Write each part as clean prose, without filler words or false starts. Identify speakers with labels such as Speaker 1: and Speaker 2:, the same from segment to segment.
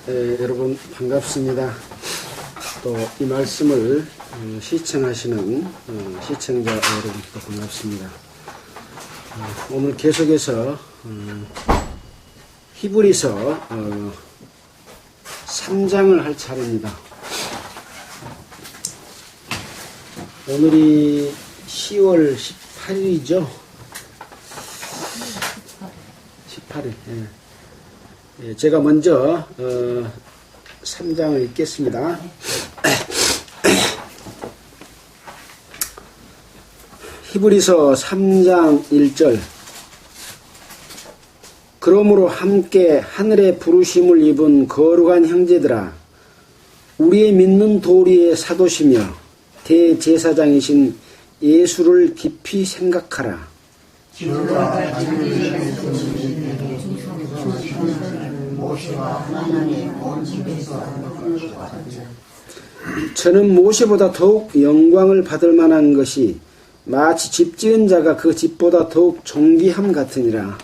Speaker 1: 여러분 반갑습니다. 또 이 말씀을 시청하시는 시청자 여러분도 반갑습니다. 오늘 계속해서 히브리서 3장을 할 차례입니다. 오늘이 10월 18일이죠. 18일. 제가 먼저 3장을 읽겠습니다. 히브리서 3장 1절. 그러므로 함께 하늘의 부르심을 입은 거룩한 형제들아, 우리의 믿는 도리의 사도시며 대제사장이신 예수를 깊이 생각하라. 저는 모세보다 더욱 영광을 받을 만한 것이 마치 집 지은 자가 그 집보다 더욱 존귀함 같으니라.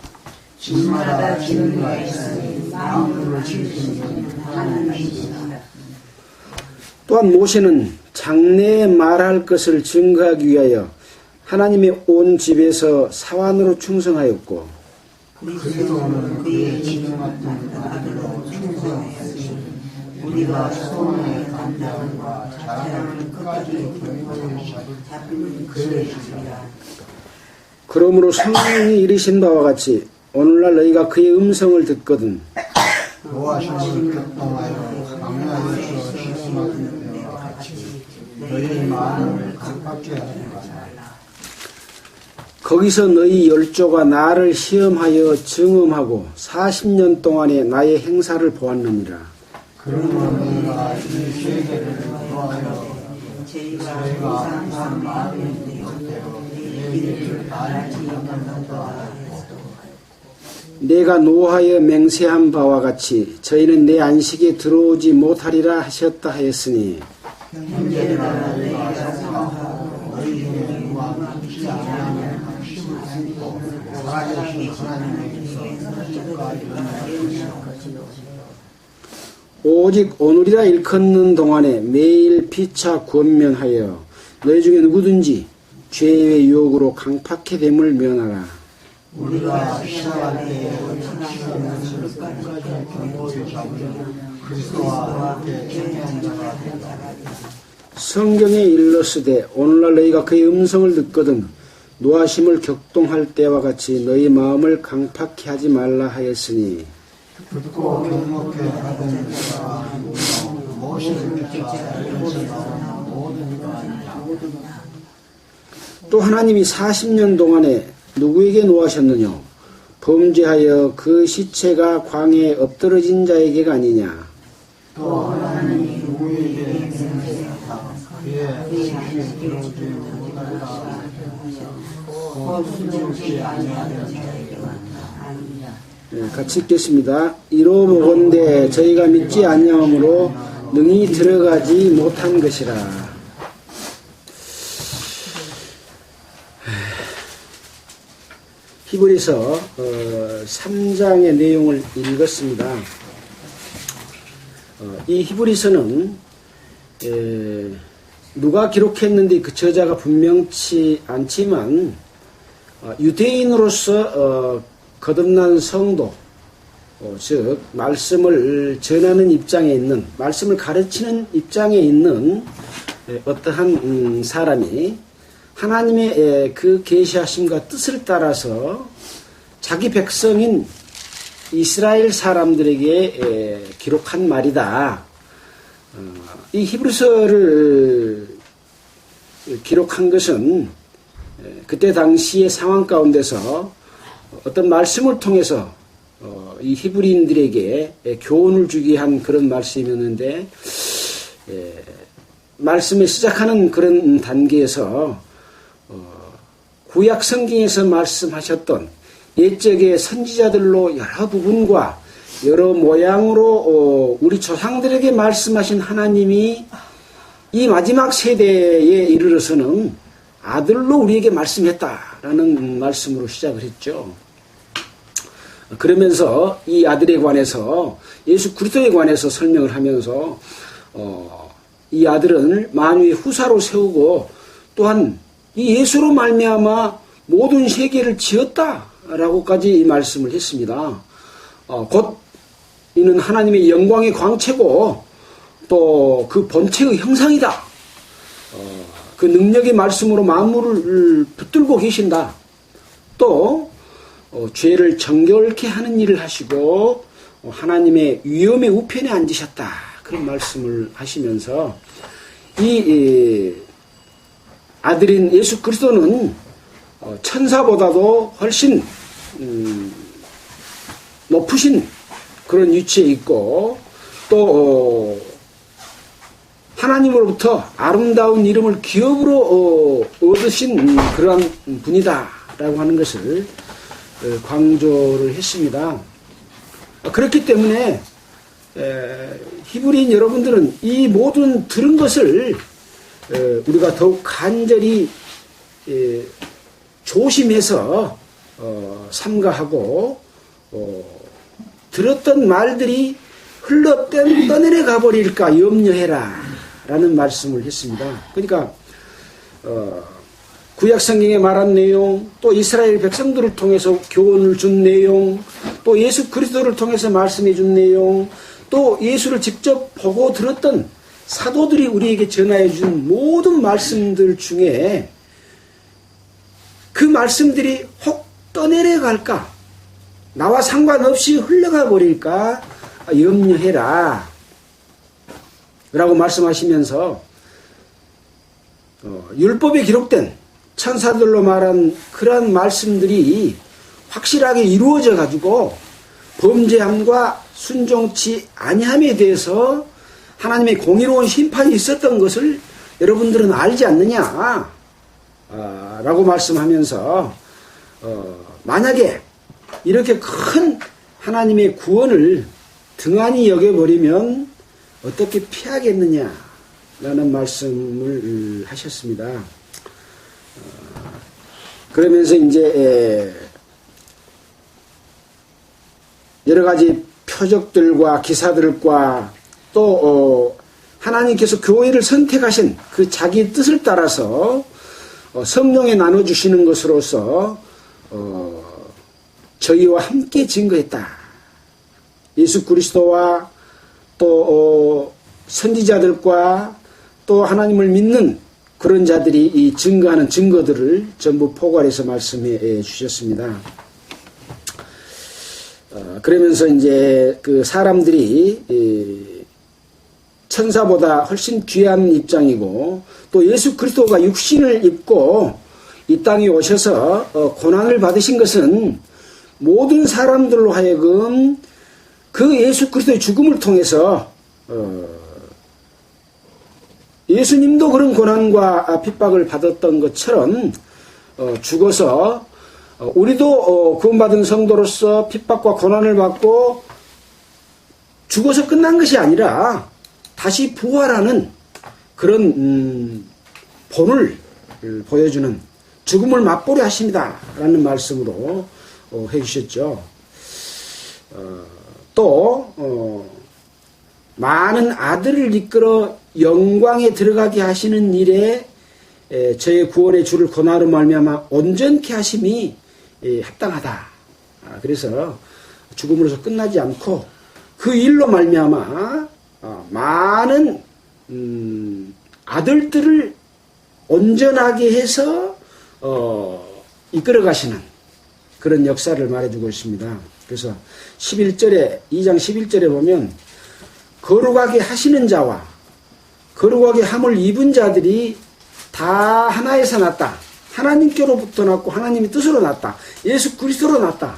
Speaker 2: 집마다 지는 바 있으니 마음으로 지으신 하나님이시라.
Speaker 1: 또한 모세는 장래에 말할 것을 증거하기 위하여 하나님의 온 집에서 사환으로 충성하였고,
Speaker 2: 그리스도는 그의 지명받은 아들로 충성하였으니 우리가 소망의 감당과 자랑을 끝까지 잡는 그의 집이라.
Speaker 1: 그러므로 성령이 이르신 바와 같이 오늘날 너희가 그의 음성을 듣거든
Speaker 2: 노하심을 격동하여 강야에서 시험하는 데와 같이 너희의 마음을 강팍게 하지 말라.
Speaker 1: 거기서 너희 열조가 나를 시험하여 증음하고 40년 동안에 나의 행사를 보았느니라.
Speaker 2: 그러므로 너희가 이 세계를 노하여 저희가 항상 마음에 내었대요. 내 길을 알지 못한다 하였도
Speaker 1: 내가 노하여 맹세한 바와 같이 저희는 내 안식에 들어오지 못하리라 하셨다 하였으니,
Speaker 2: 형제들아 너희가 사랑하고 너희 중에 누가 남지 않으면 당신을 안고 살아계신 하나님에게서
Speaker 1: 오직 오늘이라 일컫는 동안에 매일 피차 권면하여 너희 중에 누구든지 죄의 유혹으로 강팍해 됨을 면하라.
Speaker 2: 우리가 시작할 때에 시험을 끝까지 견고히 잡으려 그리스도와 함께 참여한 자가 된다.
Speaker 1: 성경에 일렀으되 오늘날 너희가 그의 음성을 듣거든 노하심을 격동할 때와 같이 너희 마음을 강팍해 하지 말라 하였으니,
Speaker 2: 듣고 경목해 하던 자가 모세를 쫓아 일본에서 모든 이가
Speaker 1: 또 하나님이 40년 동안에 누구에게 노하셨느냐? 범죄하여 그 시체가 광야에 엎드러진 자에게가 아니냐?
Speaker 2: 또 하나님이 누구에게 맹세하사 그의 시신에 들어오지 못하리라 하여 거스르지 아니하던 자에게만 아니라.
Speaker 1: 같이 읽겠습니다. 이로보건대 저희가 믿지 아니함으로 능히 들어가지 못한 것이라. 히브리서 3장의 내용을 읽었습니다. 이 히브리서는 누가 기록했는데 그 저자가 분명치 않지만 유대인으로서 거듭난 성도, 즉 말씀을 전하는 입장에 있는, 말씀을 가르치는 입장에 있는 어떠한 사람이 하나님의 그 계시하심과 뜻을 따라서 자기 백성인 이스라엘 사람들에게 기록한 말이다. 이 히브리서를 기록한 것은 그때 당시의 상황 가운데서 어떤 말씀을 통해서 이 히브리인들에게 교훈을 주기 위한 그런 말씀이었는데, 말씀을 시작하는 그런 단계에서 구약 성경에서 말씀하셨던 옛적의 선지자들로 여러 부분과 여러 모양으로 우리 조상들에게 말씀하신 하나님이 이 마지막 세대에 이르러서는 아들로 우리에게 말씀했다라는 말씀으로 시작을 했죠. 그러면서 이 아들에 관해서 예수 그리스도에 관해서 설명을 하면서 이 아들은 만유의 후사로 세우고 또한 이 예수로 말미암아 모든 세계를 지었다라고까지 이 말씀을 했습니다. 곧 이는 하나님의 영광의 광채고 또 그 본체의 형상이다. 그 능력의 말씀으로 만물을 붙들고 계신다. 또 죄를 정결케 하는 일을 하시고 하나님의 위엄의 우편에 앉으셨다. 그런 말씀을 하시면서 이 아들인 예수 그리스도는 천사보다도 훨씬 높으신 그런 위치에 있고 또 하나님으로부터 아름다운 이름을 기업으로 얻으신 그러한 분이다라고 하는 것을 강조를 했습니다. 그렇기 때문에 히브리인 여러분들은 이 모든 들은 것을 우리가 더욱 간절히 조심해서 삼가하고 들었던 말들이 흘러 떠내려 가버릴까 염려해라 라는 말씀을 했습니다. 그러니까 구약 성경에 말한 내용, 또 이스라엘 백성들을 통해서 교훈을 준 내용, 또 예수 그리스도를 통해서 말씀해 준 내용, 또 예수를 직접 보고 들었던 사도들이 우리에게 전하여 준 모든 말씀들 중에 그 말씀들이 혹 떠내려갈까, 나와 상관없이 흘러가 버릴까 염려해라 라고 말씀하시면서 율법에 기록된 천사들로 말한 그러한 말씀들이 확실하게 이루어져 가지고 범죄함과 순종치 아니함에 대해서 하나님의 공의로운 심판이 있었던 것을 여러분들은 알지 않느냐 라고 말씀하면서 만약에 이렇게 큰 하나님의 구원을 등한히 여겨버리면 어떻게 피하겠느냐 라는 말씀을 하셨습니다. 그러면서 이제 여러 가지 표적들과 기사들과 또 하나님께서 교회를 선택하신 그 자기 뜻을 따라서 성령에 나눠주시는 것으로서 저희와 함께 증거했다. 예수 그리스도와 또 선지자들과 또 하나님을 믿는 그런 자들이 이 증거하는 증거들을 전부 포괄해서 말씀해 주셨습니다. 그러면서 이제 그 사람들이 천사보다 훨씬 귀한 입장이고 또 예수 그리스도가 육신을 입고 이 땅에 오셔서 고난을 받으신 것은 모든 사람들로 하여금 그 예수 그리스도의 죽음을 통해서 예수님도 그런 고난과 핍박을 받았던 것처럼 죽어서 우리도 구원받은 성도로서 핍박과 고난을 받고 죽어서 끝난 것이 아니라 다시 부활하는 그런 본을 보여주는 죽음을 맛보려 하십니다 라는 말씀으로 해주셨죠. 또 많은 아들을 이끌어 영광에 들어가게 하시는 일에 저의 구원의 주를 고난으로 말미암아 온전케 하심이 합당하다. 그래서 죽음으로서 끝나지 않고 그 일로 말미암아 많은 아들들을 온전하게 해서 이끌어 가시는 그런 역사를 말해주고 있습니다. 그래서 2장 11절에 보면 거룩하게 하시는 자와 거룩하게 함을 입은 자들이 다 하나에서 났다. 하나님께로부터 났고 하나님의 뜻으로 났다. 예수 그리스도로 났다.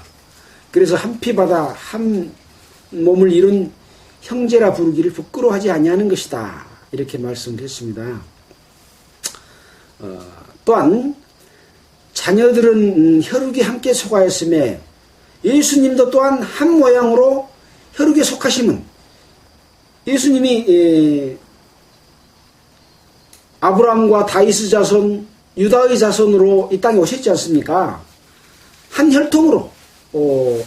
Speaker 1: 그래서 한 피바다 한 몸을 이룬 형제라 부르기를 부끄러워하지 아니하는 것이다. 이렇게 말씀했습니다. 또한 자녀들은 혈육에 함께 속하였음에 예수님도 또한 한 모양으로 혈육에 속하심은 예수님이 아브라함과 다윗의 자손, 유다의 자손으로 이 땅에 오셨지 않습니까? 한 혈통으로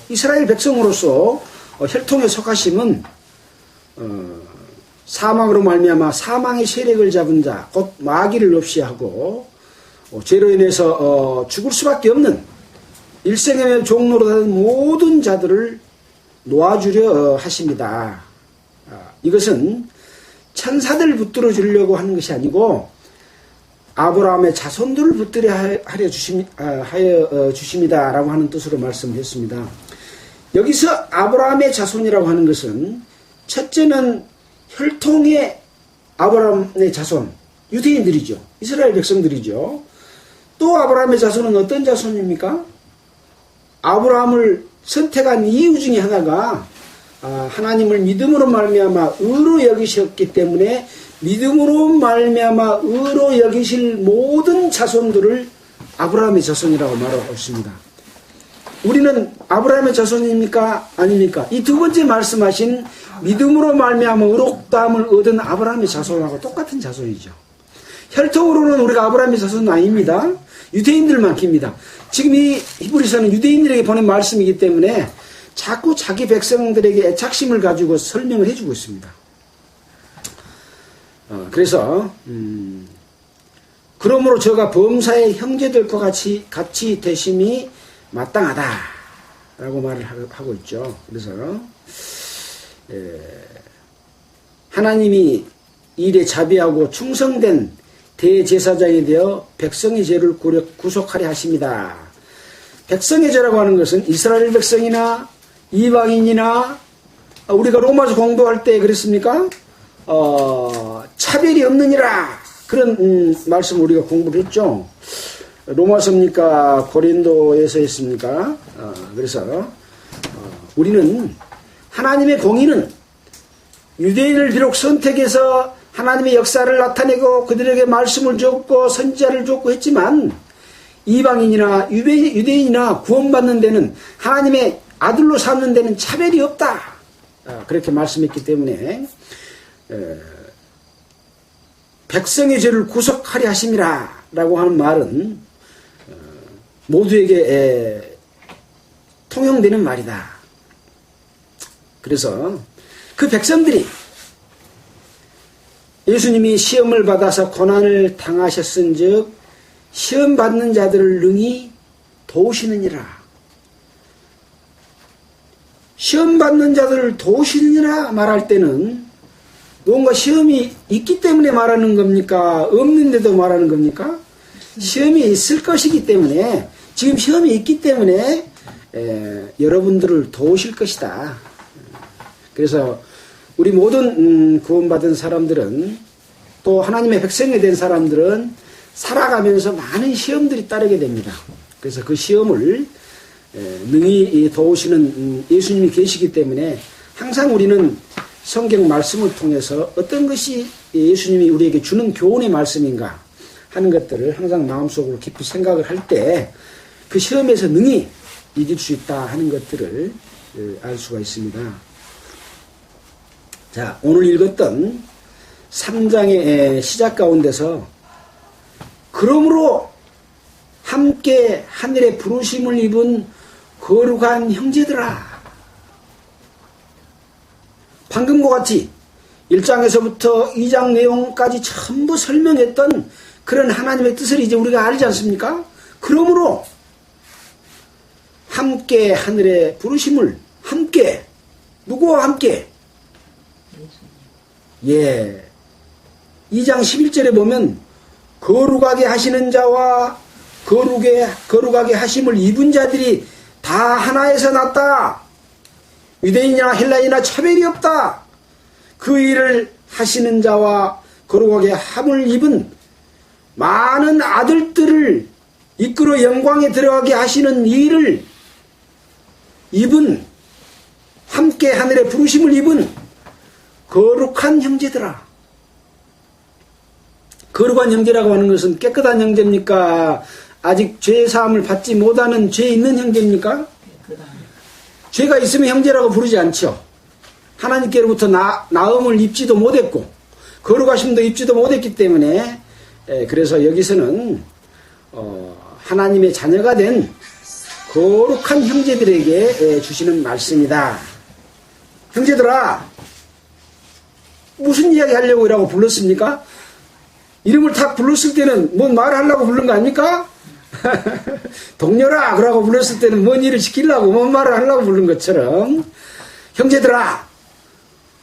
Speaker 1: 이스라엘 백성으로서 혈통에 속하심은 사망으로 말미암아 사망의 세력을 잡은 자, 곧 마귀를 없이 하고 죄로 인해서 죽을 수밖에 없는 일생의 종로로 다는 모든 자들을 놓아주려 하십니다. 이것은 천사들 붙들어 주려고 하는 것이 아니고 아브라함의 자손들을 붙들어 하여 주십니다라고 하는 뜻으로 말씀했습니다. 여기서 아브라함의 자손이라고 하는 것은 첫째는 혈통의 아브라함의 자손, 유대인들이죠. 이스라엘 백성들이죠. 또 아브라함의 자손은 어떤 자손입니까? 아브라함을 선택한 이유 중에 하나가 하나님을 믿음으로 말미암아 의로 여기셨기 때문에 믿음으로 말미암아 의로 여기실 모든 자손들을 아브라함의 자손이라고 말하고 있습니다. 우리는 아브라함의 자손입니까? 아닙니까? 이 두 번째 말씀하신 믿음으로 말미암아 의롭다함을 얻은 아브라함의 자손하고 똑같은 자손이죠. 혈통으로는 우리가 아브라함의 자손은 아닙니다. 유대인들만큼입니다. 지금 이 히브리서는 유대인들에게 보낸 말씀이기 때문에 자꾸 자기 백성들에게 애착심을 가지고 설명을 해주고 있습니다. 그래서 그러므로 저가 범사의 형제들과 같이 되심이 마땅하다라고 말을 하고 있죠. 그래서 하나님이 일에 자비하고 충성된 대제사장이 되어 백성의 죄를 구속하려 하십니다. 백성의 죄라고 하는 것은 이스라엘 백성이나 이방인이나 우리가 로마서 공부할 때 그랬습니까? 차별이 없느니라 그런 말씀 우리가 공부를 했죠. 로마서입니까? 고린도에서 했습니까? 그래서 우리는 하나님의 공의는 유대인을 비록 선택해서 하나님의 역사를 나타내고 그들에게 말씀을 줬고 선지자를 줬고 했지만 이방인이나 유대인이나 구원받는 데는 하나님의 아들로 사는 데는 차별이 없다. 그렇게 말씀했기 때문에 백성의 죄를 구속하려 하심이라 라고 하는 말은 모두에게 통용되는 말이다. 그래서 그 백성들이 예수님이 시험을 받아서 고난을 당하셨은즉 시험 받는 자들을 능히 도우시느니라. 시험 받는 자들을 도우시느니라 말할 때는 뭔가 시험이 있기 때문에 말하는 겁니까? 없는데도 말하는 겁니까? 시험이 있을 것이기 때문에 지금 시험이 있기 때문에 여러분들을 도우실 것이다. 그래서 우리 모든 구원받은 사람들은 또 하나님의 백성이 된 사람들은 살아가면서 많은 시험들이 따르게 됩니다. 그래서 그 시험을 능히 도우시는 예수님이 계시기 때문에 항상 우리는 성경 말씀을 통해서 어떤 것이 예수님이 우리에게 주는 교훈의 말씀인가 하는 것들을 항상 마음속으로 깊이 생각을 할 때 그 시험에서 능히 이길 수 있다 하는 것들을 알 수가 있습니다. 자, 오늘 읽었던 3장의 시작 가운데서 그러므로 함께 하늘의 부르심을 입은 거룩한 형제들아, 방금과 같이 1장에서부터 2장 내용까지 전부 설명했던 그런 하나님의 뜻을 이제 우리가 알지 않습니까? 그러므로 함께 하늘의 부르심을 함께, 누구와 함께? 2장 11절에 보면 거룩하게 하시는 자와 거룩하게 하심을 입은 자들이 다 하나에서 났다. 유대인이나 헬라인이나 차별이 없다. 그 일을 하시는 자와 거룩하게 함을 입은 많은 아들들을 이끌어 영광에 들어가게 하시는 일을 입은, 함께 하늘의 부르심을 입은 거룩한 형제들아. 거룩한 형제라고 하는 것은 깨끗한 형제입니까? 아직 죄사함을 받지 못하는 죄 있는 형제입니까? 죄가 있으면 형제라고 부르지 않죠. 하나님께로부터 나음을 입지도 못했고 거룩하심도 입지도 못했기 때문에 그래서 여기서는 하나님의 자녀가 된 거룩한 형제들에게 주시는 말씀이다. 형제들아, 무슨 이야기 하려고 이라고 불렀습니까? 이름을 탁 불렀을 때는 뭔 말을 하려고 부른 거 아닙니까? 동료라 그러고 불렀을 때는 뭔 일을 시키려고 뭔 말을 하려고 부른 것처럼, 형제들아,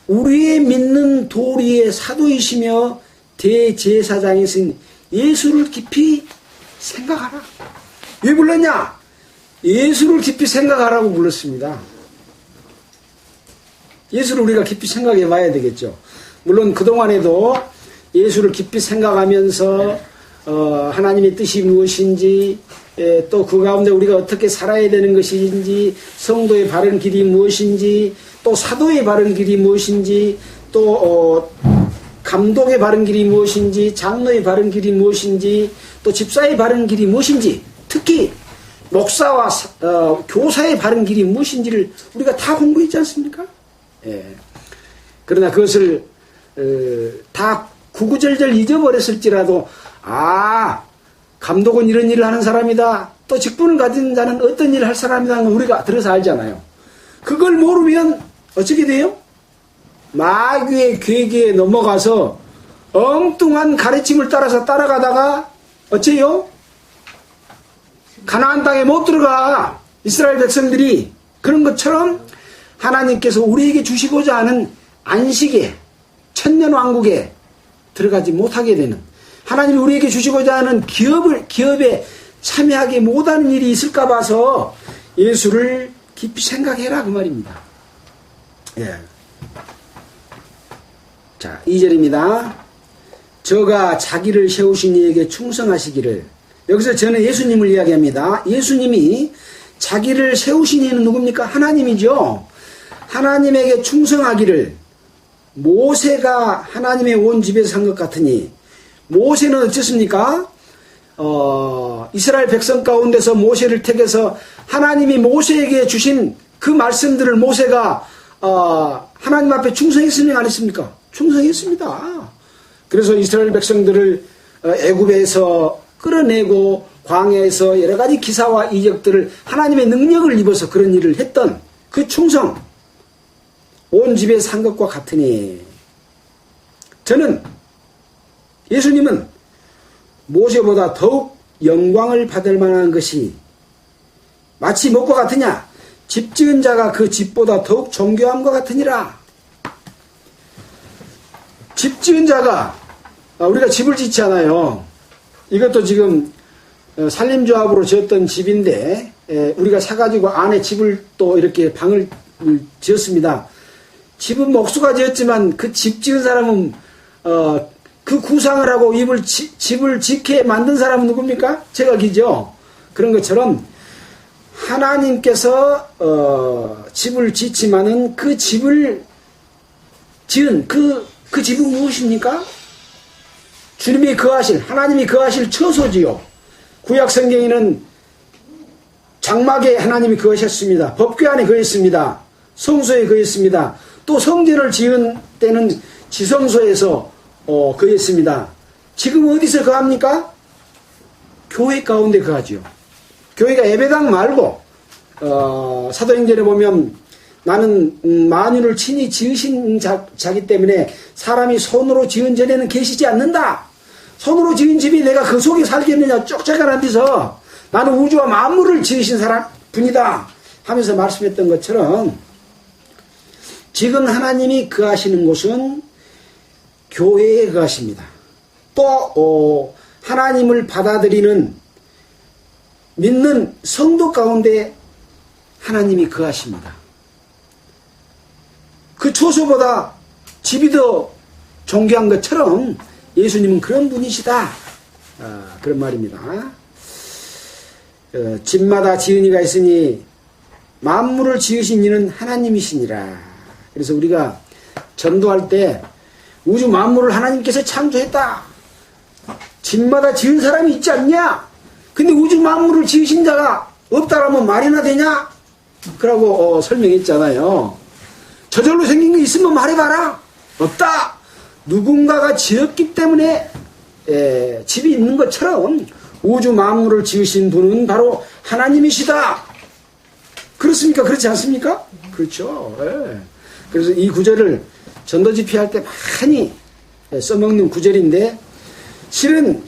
Speaker 1: 우리의 믿는 도리의 사도이시며 대제사장이신 예수를 깊이 생각하라. 왜 불렀냐? 예수를 깊이 생각하라고 불렀습니다. 예수를 우리가 깊이 생각해 봐야 되겠죠. 물론 그동안에도 예수를 깊이 생각하면서 하나님의 뜻이 무엇인지, 또 그 가운데 우리가 어떻게 살아야 되는 것인지, 성도의 바른 길이 무엇인지, 또 사도의 바른 길이 무엇인지, 또 감독의 바른 길이 무엇인지, 장로의 바른 길이 무엇인지, 또 집사의 바른 길이 무엇인지, 특히 목사와 교사의 바른 길이 무엇인지를 우리가 다 공부했지 않습니까? 예. 그러나 그것을 다 구구절절 잊어버렸을지라도, 감독은 이런 일을 하는 사람이다, 또 직분을 가진 자는 어떤 일을 할 사람이다 하는 걸 우리가 들어서 알잖아요. 그걸 모르면 어떻게 돼요? 마귀의 괴계에 넘어가서 엉뚱한 가르침을 따라서 따라가다가 어째요? 가나안 땅에 못 들어가. 이스라엘 백성들이. 그런 것처럼 하나님께서 우리에게 주시고자 하는 안식에, 천년왕국에 들어가지 못하게 되는, 하나님이 우리에게 주시고자 하는 기업에 참여하게 못하는 일이 있을까 봐서 예수를 깊이 생각해라 그 말입니다. 예. 자, 2절입니다. 저가 자기를 세우신 이에게 충성하시기를. 여기서 저는 예수님을 이야기합니다. 예수님이 자기를 세우신 이는 누굽니까? 하나님이죠. 하나님에게 충성하기를. 모세가 하나님의 온 집에서 산 것 같으니, 모세는 어쨌습니까? 이스라엘 백성 가운데서 모세를 택해서 하나님이 모세에게 주신 그 말씀들을 모세가 하나님 앞에 충성했습니까? 안 했습니까? 충성했습니다. 그래서 이스라엘 백성들을 애굽에서 끌어내고 광야에서 여러 가지 기사와 이적들을, 하나님의 능력을 입어서 그런 일을 했던 그 충성, 온 집에 산 것과 같으니, 저는, 예수님은 모세보다 더욱 영광을 받을 만한 것이 마치 무엇과 같으냐? 집 지은 자가 그 집보다 더욱 존귀함과 같으니라. 집 지은 자가, 우리가 집을 짓지 않아요. 이것도 지금 산림조합으로 지었던 집인데, 우리가 사가지고 안에 집을 또 이렇게 방을 지었습니다. 집은 목수가 지었지만 그 집 지은 사람은 그 구상을 하고 집을 짓게 만든 사람은 누굽니까? 제각이죠. 그런 것처럼 하나님께서 집을 짓지만은 그 집을 지은 그 집은 무엇입니까? 주님이 거하실, 하나님이 거하실 처소지요. 구약 성경에는 장막에 하나님이 거하셨습니다. 법궤 안에 거했습니다. 성소에 거했습니다. 또 성전을 지은 때는 지성소에서 거했습니다. 지금 어디서 거합니까? 교회 가운데 거하죠. 교회가 예배당 말고 사도행전에 보면 나는 만유를 친히 지으신 자기 때문에 사람이 손으로 지은 전에는 계시지 않는다. 손으로 지은 집이 내가 그 속에 살겠느냐 쪽짝한 데서 나는 우주와 만물을 지으신 사람 분이다 하면서 말씀했던 것처럼, 지금 하나님이 거하시는 곳은 교회에 거하십니다. 또 하나님을 받아들이는 믿는 성도 가운데 하나님이 거하십니다. 그 초소보다 집이 더 존귀한 것처럼 예수님은 그런 분이시다. 그런 말입니다. 집마다 지은 이가 있으니 만물을 지으신 이는 하나님이시니라. 그래서 우리가 전도할 때 우주 만물을 하나님께서 창조했다. 집마다 지은 사람이 있지 않냐? 근데 우주 만물을 지으신 자가 없다라면 말이나 되냐? 그러고 설명했잖아요. 저절로 생긴 게 있으면 말해봐라. 없다. 누군가가 지었기 때문에 집이 있는 것처럼 우주 만물을 지으신 분은 바로 하나님이시다. 그렇습니까? 그렇지 않습니까? 그렇죠. 예. 그래서 이 구절을 전도 집회할 때 많이 써먹는 구절인데, 실은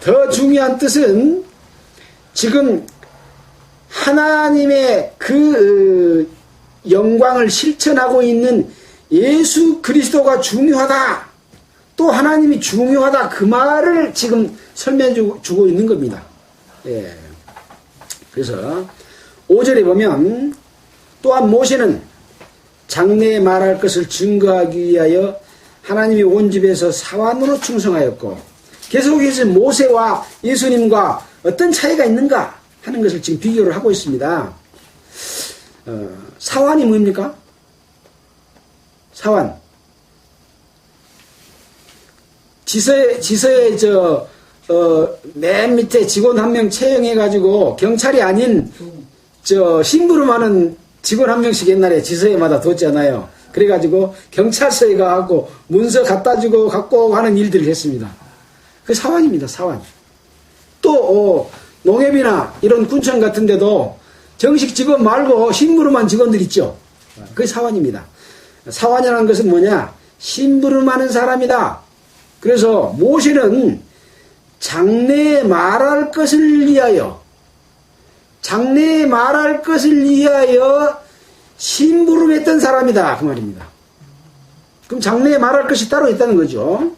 Speaker 1: 더 중요한 뜻은 지금 하나님의 그 영광을 실천하고 있는 예수 그리스도가 중요하다, 또 하나님이 중요하다, 그 말을 지금 설명해 주고 있는 겁니다. 예. 그래서 5절에 보면, 또한 모세는 장래에 말할 것을 증거하기 위하여 하나님이 온 집에서 사환으로 충성하였고, 계속해서 모세와 예수님과 어떤 차이가 있는가 하는 것을 지금 비교를 하고 있습니다. 사환이 뭡니까? 사환. 지서에 맨 밑에 직원 한 명 채용해가지고 경찰이 아닌 심부름하는 직원 한 명씩 옛날에 지서에마다 뒀잖아요. 그래가지고 경찰서에 가고 문서 갖다 주고 갖고 하는 일들을 했습니다. 그 사환입니다. 사환. 또 농협이나 이런 군청 같은 데도 정식 직원 말고 심부름한 직원들 있죠. 그게 사환입니다. 사환이라는 것은 뭐냐? 심부름하는 사람이다. 그래서 모세는 장래에 말할 것을 위하여, 장래에 말할 것을 위하여 심부름했던 사람이다, 그 말입니다. 그럼 장래에 말할 것이 따로 있다는 거죠.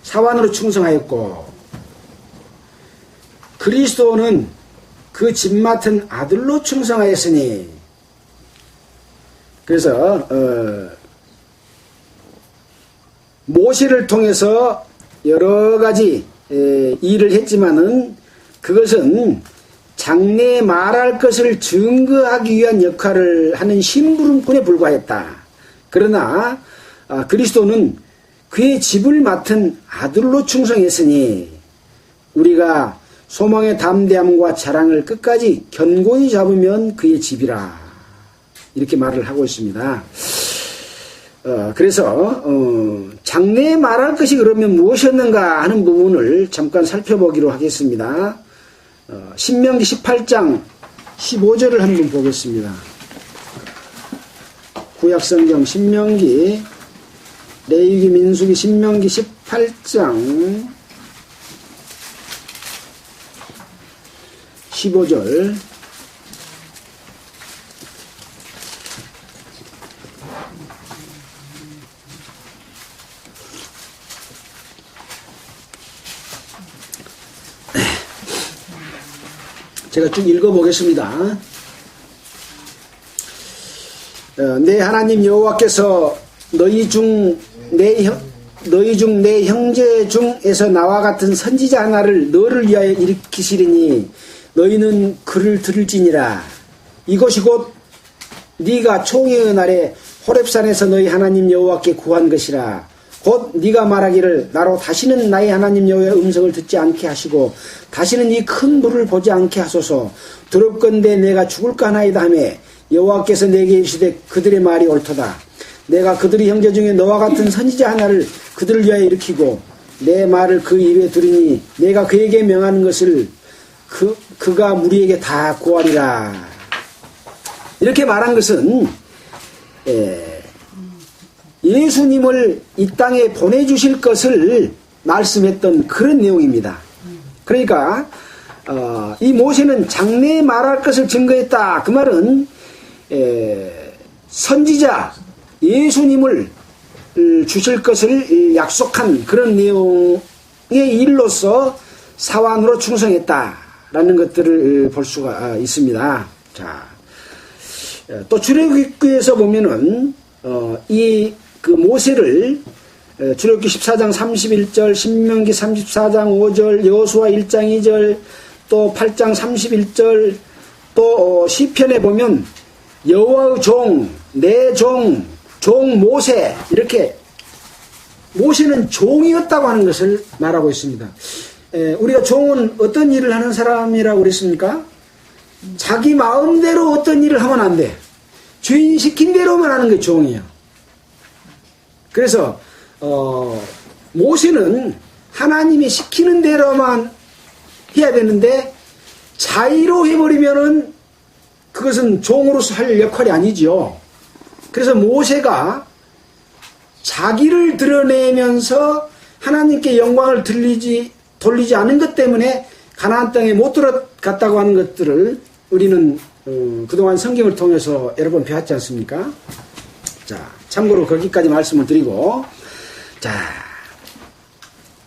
Speaker 1: 사환으로 충성하였고, 그리스도는 그 집 맡은 아들로 충성하였으니, 그래서 모세를 통해서 여러 가지 일을 했지만은 그것은 장래에 말할 것을 증거하기 위한 역할을 하는 심부름꾼에 불과했다. 그러나 그리스도는 그의 집을 맡은 아들로 충성했으니 우리가 소망의 담대함과 자랑을 끝까지 견고히 잡으면 그의 집이라, 이렇게 말을 하고 있습니다. 그래서 장래에 말할 것이 그러면 무엇이었는가 하는 부분을 잠깐 살펴보기로 하겠습니다. 신명기 18장 15절을 한번 보겠습니다. 구약성경 신명기, 레위기, 민수기, 신명기 18장 15절. 제가 쭉 읽어보겠습니다. 내 하나님 여호와께서 너희 중 내 형제 중에서 나와 같은 선지자 하나를 너를 위하여 일으키시리니 너희는 그를 들을지니라. 이것이 곧 네가 총회의 날에 호렙산에서 너희 하나님 여호와께 구한 것이라. 곧 네가 말하기를 나로 다시는 나의 하나님 여호와의 음성을 듣지 않게 하시고 다시는 이 큰 불을 보지 않게 하소서. 두렵건대 내가 죽을까 하나이다 하며 여호와께서 내게 이르시되 그들의 말이 옳도다. 내가 그들의 형제 중에 너와 같은 선지자 하나를 그들을 위하여 일으키고 내 말을 그 입에 들으니 내가 그에게 명하는 것을 그가 우리에게 다 고하리라. 이렇게 말한 것은 예수님을 이 땅에 보내주실 것을 말씀했던 그런 내용입니다. 그러니까 이 모세는 장래에 말할 것을 증거했다. 그 말은 선지자 예수님을 주실 것을 약속한 그런 내용의 일로서 사환으로 충성했다라는 것들을 볼 수가 있습니다. 자, 또 출애굽기에서 보면은 이 그 모세를 출애굽기 14장 31절, 신명기 34장 5절, 여호수아 1장 2절, 또 8장 31절, 또 시편에 보면 여호와의 종, 내 종 모세, 이렇게 모세는 종이었다고 하는 것을 말하고 있습니다. 우리가 종은 어떤 일을 하는 사람이라고 그랬습니까? 자기 마음대로 어떤 일을 하면 안 돼. 주인 시킨 대로만 하는 게 종이에요. 그래서 모세는 하나님이 시키는 대로만 해야 되는데 자의로 해버리면은 그것은 종으로서 할 역할이 아니죠. 그래서 모세가 자기를 드러내면서 하나님께 영광을 돌리지 않은 것 때문에 가나안 땅에 못 들어갔다고 하는 것들을 우리는 그동안 성경을 통해서 여러 번 배웠지 않습니까? 자, 참고로 거기까지 말씀을 드리고, 자,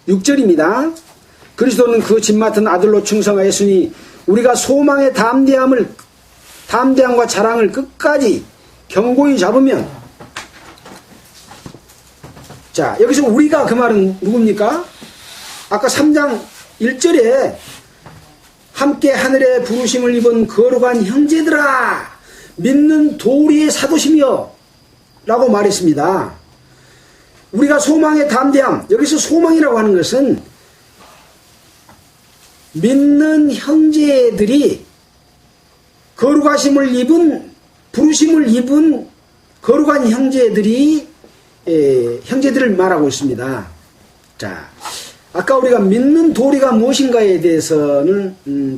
Speaker 1: 6절입니다. 그리스도는 그 집 맡은 아들로 충성하였으니 우리가 소망의 담대함과 자랑을 끝까지 견고히 잡으면, 자, 여기서 우리가 그 말은 누굽니까? 아까 3장 1절에 함께 하늘의 부르심을 입은 거룩한 형제들아, 믿는 도리의 사도시며 라고 말했습니다. 우리가 소망의 담대함, 여기서 소망이라고 하는 것은 믿는 형제들이 거룩하심을 입은, 부르심을 입은 거룩한 형제들이 형제들을 말하고 있습니다. 자, 아까 우리가 믿는 도리가 무엇인가에 대해서는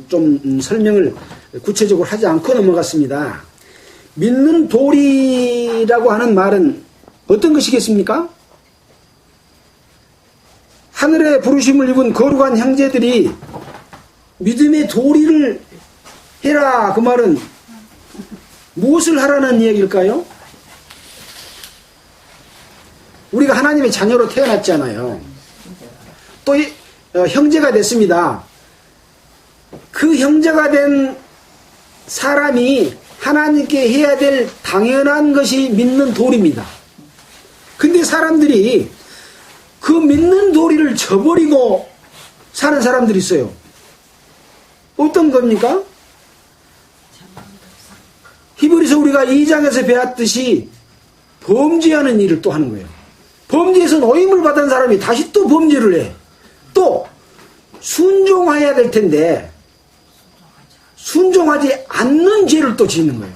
Speaker 1: 좀 설명을 구체적으로 하지 않고 넘어갔습니다. 믿는 도리라고 하는 말은 어떤 것이겠습니까? 하늘의 부르심을 입은 거룩한 형제들이 믿음의 도리를 해라. 그 말은 무엇을 하라는 이야기일까요? 우리가 하나님의 자녀로 태어났잖아요. 또 형제가 됐습니다. 그 형제가 된 사람이 하나님께 해야 될 당연한 것이 믿는 도리입니다. 근데 사람들이 그 믿는 도리를 저버리고 사는 사람들이 있어요. 어떤 겁니까? 히브리서 우리가 2장에서 배웠듯이 범죄하는 일을 또 하는 거예요. 범죄에서 노임을 받은 사람이 다시 또 범죄를 해. 또 순종해야 될 텐데 순종하지 않는 죄를 또 짓는 거예요.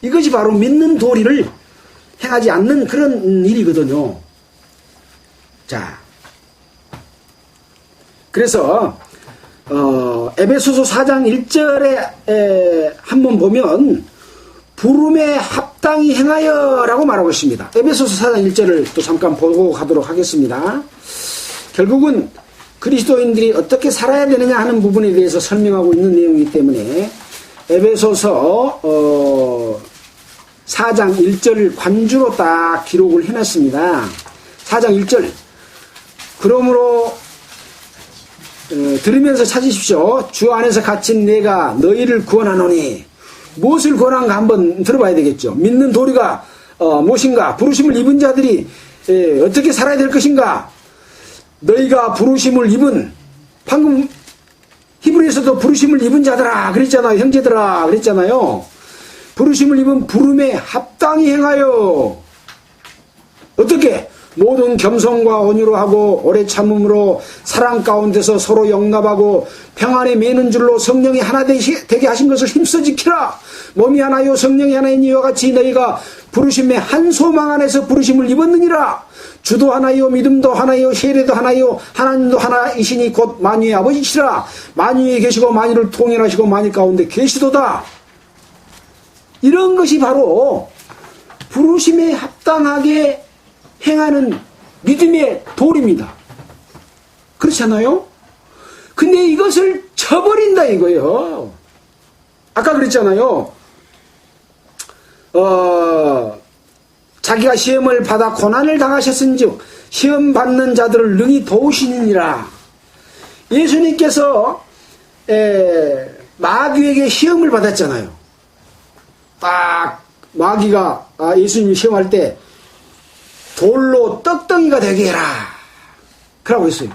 Speaker 1: 이것이 바로 믿는 도리를 행하지 않는 그런 일이거든요. 자, 그래서 에베소서 4장 1절에 한번 보면 부름에 합당히 행하여 라고 말하고 있습니다. 에베소서 4장 1절을 또 잠깐 보고 가도록 하겠습니다. 결국은 그리스도인들이 어떻게 살아야 되느냐 하는 부분에 대해서 설명하고 있는 내용이기 때문에 에베소서 4장 1절을 관주로 딱 기록을 해놨습니다. 4장 1절. 그러므로 들으면서 찾으십시오. 주 안에서 갇힌 내가 너희를 구원하노니. 무엇을 구원한가 한번 들어봐야 되겠죠. 믿는 도리가 무엇인가, 부르심을 입은 자들이 어떻게 살아야 될 것인가. 너희가 부르심을 입은, 방금 히브리에서도 부르심을 입은 자들아 그랬잖아요. 형제들아 그랬잖아요. 부르심을 입은 부름에 합당히 행하여. 어떻게? 모든 겸손과 온유로 하고 오래 참음으로 사랑 가운데서 서로 용납하고 평안에 매는 줄로 성령이 하나 되게 하신 것을 힘써 지키라. 몸이 하나요 성령이 하나인 이와 같이 너희가 부르심의 한 소망 안에서 부르심을 입었느니라. 주도 하나요 믿음도 하나요 세례도 하나요 하나님도 하나이시니 곧 만유의 아버지시라. 만유에 계시고 만유를 통일하시고 만유 가운데 계시도다. 이런 것이 바로 부르심에 합당하게 행하는 믿음의 도리입니다. 그렇잖아요? 근데 이것을 쳐버린다 이거예요. 아까 그랬잖아요. 자기가 시험을 받아 고난을 당하셨은즉 시험 받는 자들을 능히 도우시느니라. 예수님께서 마귀에게 시험을 받았잖아요. 딱 마귀가 예수님이 시험할 때 돌로 떡덩이가 되게 해라. 그러고 있어요.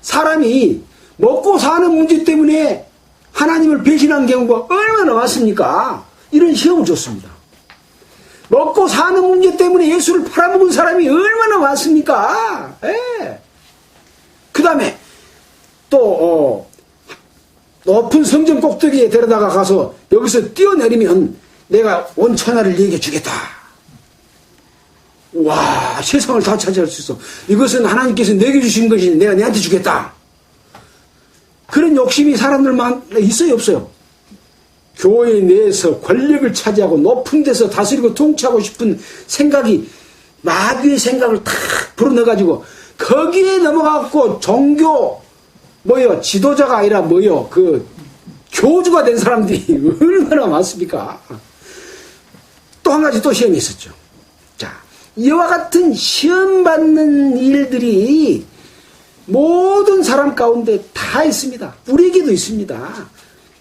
Speaker 1: 사람이 먹고 사는 문제 때문에 하나님을 배신한 경우가 얼마나 많습니까? 이런 시험을 줬습니다. 먹고 사는 문제 때문에 예수를 팔아먹은 사람이 얼마나 많습니까? 그 다음에 또 높은 성전 꼭대기에 데려다가 가서 여기서 뛰어내리면 내가 온 천하를 네게 주겠다. 와, 세상을 다 차지할 수 있어. 이것은 하나님께서 내게 주신 것이 내가 내한테 주겠다. 그런 욕심이 사람들만 있어요, 없어요? 교회 내에서 권력을 차지하고 높은 데서 다스리고 통치하고 싶은 생각이 마귀의 생각을 탁 불어넣어가지고 거기에 넘어가고 종교 지도자가 아니라 그 교주가 된 사람들이 얼마나 많습니까? 또 한 가지 또 시험이 있었죠. 자, 이와 같은 시험 받는 일들이 모든 사람 가운데 다 있습니다. 우리에게도 있습니다.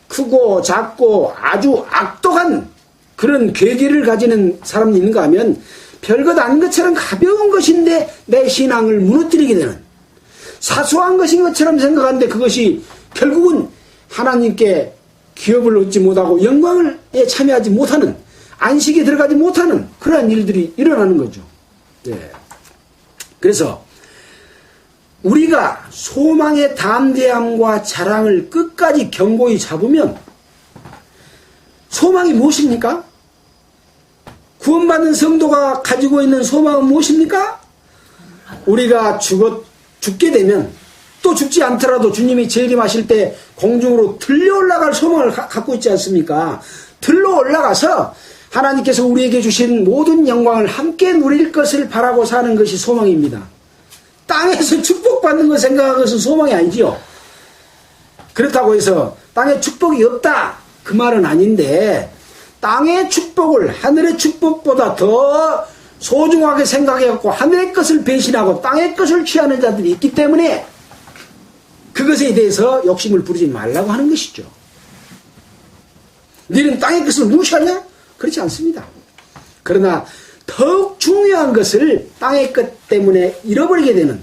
Speaker 1: 크고 작고 아주 악독한 그런 괴계를 가지는 사람이 있는가 하면 별것 아닌 것처럼 가벼운 것인데 내 신앙을 무너뜨리게 되는, 사소한 것인 것처럼 생각하는데 그것이 결국은 하나님께 기업을 얻지 못하고 영광에 참여하지 못하는, 안식에 들어가지 못하는 그러한 일들이 일어나는 거죠. 네. 그래서 우리가 소망의 담대함과 자랑을 끝까지 견고히 잡으면, 소망이 무엇입니까? 구원받는 성도가 가지고 있는 소망은 무엇입니까? 우리가 죽게 되면, 또 죽지 않더라도 주님이 재림하실 때 공중으로 들려 올라갈 소망을 갖고 있지 않습니까? 들러 올라가서 하나님께서 우리에게 주신 모든 영광을 함께 누릴 것을 바라고 사는 것이 소망입니다. 땅에서 축복받는 걸 생각하는 것은 소망이 아니지요. 그렇다고 해서 땅에 축복이 없다, 그 말은 아닌데, 땅의 축복을 하늘의 축복보다 더 소중하게 생각해갖고 하늘의 것을 배신하고 땅의 것을 취하는 자들이 있기 때문에 그것에 대해서 욕심을 부리지 말라고 하는 것이죠. 너는 땅의 것을 무시하냐? 그렇지 않습니다. 그러나 더욱 중요한 것을 땅의 것 때문에 잃어버리게 되는,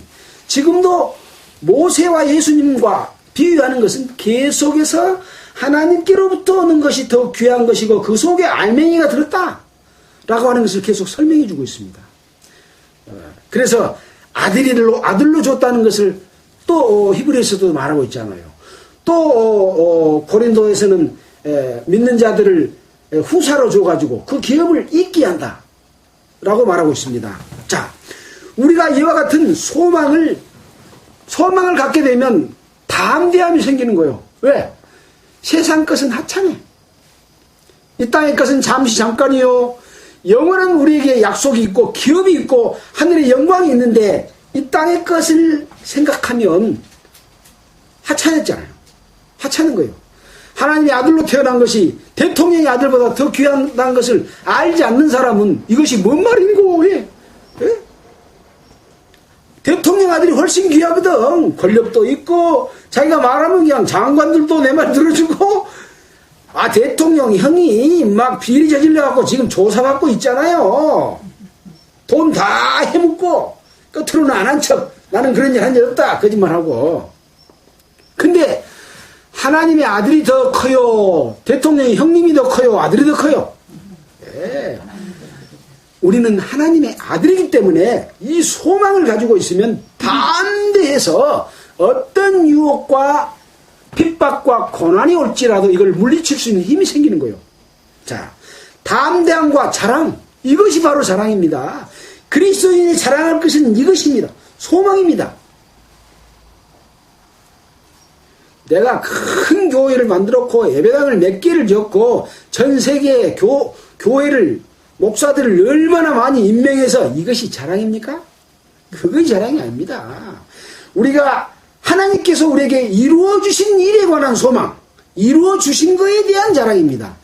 Speaker 1: 지금도 모세와 예수님과 비유하는 것은 계속해서 하나님께로부터 오는 것이 더 귀한 것이고 그 속에 알맹이가 들었다 라고 하는 것을 계속 설명해 주고 있습니다. 그래서 아들로 줬다는 것을 또 히브리서도 말하고 있잖아요. 또 고린도에서는 믿는 자들을 후사로 줘가지고 그 기업을 잊게 한다 라고 말하고 있습니다. 자, 우리가 이와 같은 소망을 갖게 되면 담대함이 생기는 거예요. 왜? 세상 것은 하찮아. 이 땅의 것은 잠깐이요. 영원한 우리에게 약속이 있고 기업이 있고 하늘의 영광이 있는데 이 땅의 것을 생각하면 하찮았잖아요. 하찮은 거예요. 하나님의 아들로 태어난 것이 대통령의 아들보다 더 귀하다는 것을 알지 않는 사람은 이것이 뭔 말인고 해? 예? 대통령 아들이 훨씬 귀하거든. 권력도 있고 자기가 말하면 그냥 장관들도 내 말 들어주고, 대통령 형이 막 비리 저질러갖고 지금 조사받고 있잖아요. 돈 다 해먹고 끝으로는 안 한 척 나는 그런 일 한 적 없다 거짓말하고. 근데 하나님의 아들이 더 커요? 대통령의 형님이 더 커요? 아들이 더 커요? 네. 우리는 하나님의 아들이기 때문에 이 소망을 가지고 있으면 담대해서 어떤 유혹과 핍박과 고난이 올지라도 이걸 물리칠 수 있는 힘이 생기는 거예요. 자, 담대함과 자랑, 이것이 바로 자랑입니다. 그리스도인이 자랑할 것은 이것입니다. 소망입니다. 내가 큰 교회를 만들었고 예배당을 몇 개를 지었고 전 세계에 교회를 목사들을 얼마나 많이 임명해서 이것이 자랑입니까? 그것이 자랑이 아닙니다. 우리가 하나님께서 우리에게 이루어주신 일에 관한 소망, 이루어주신 것에 대한 자랑입니다.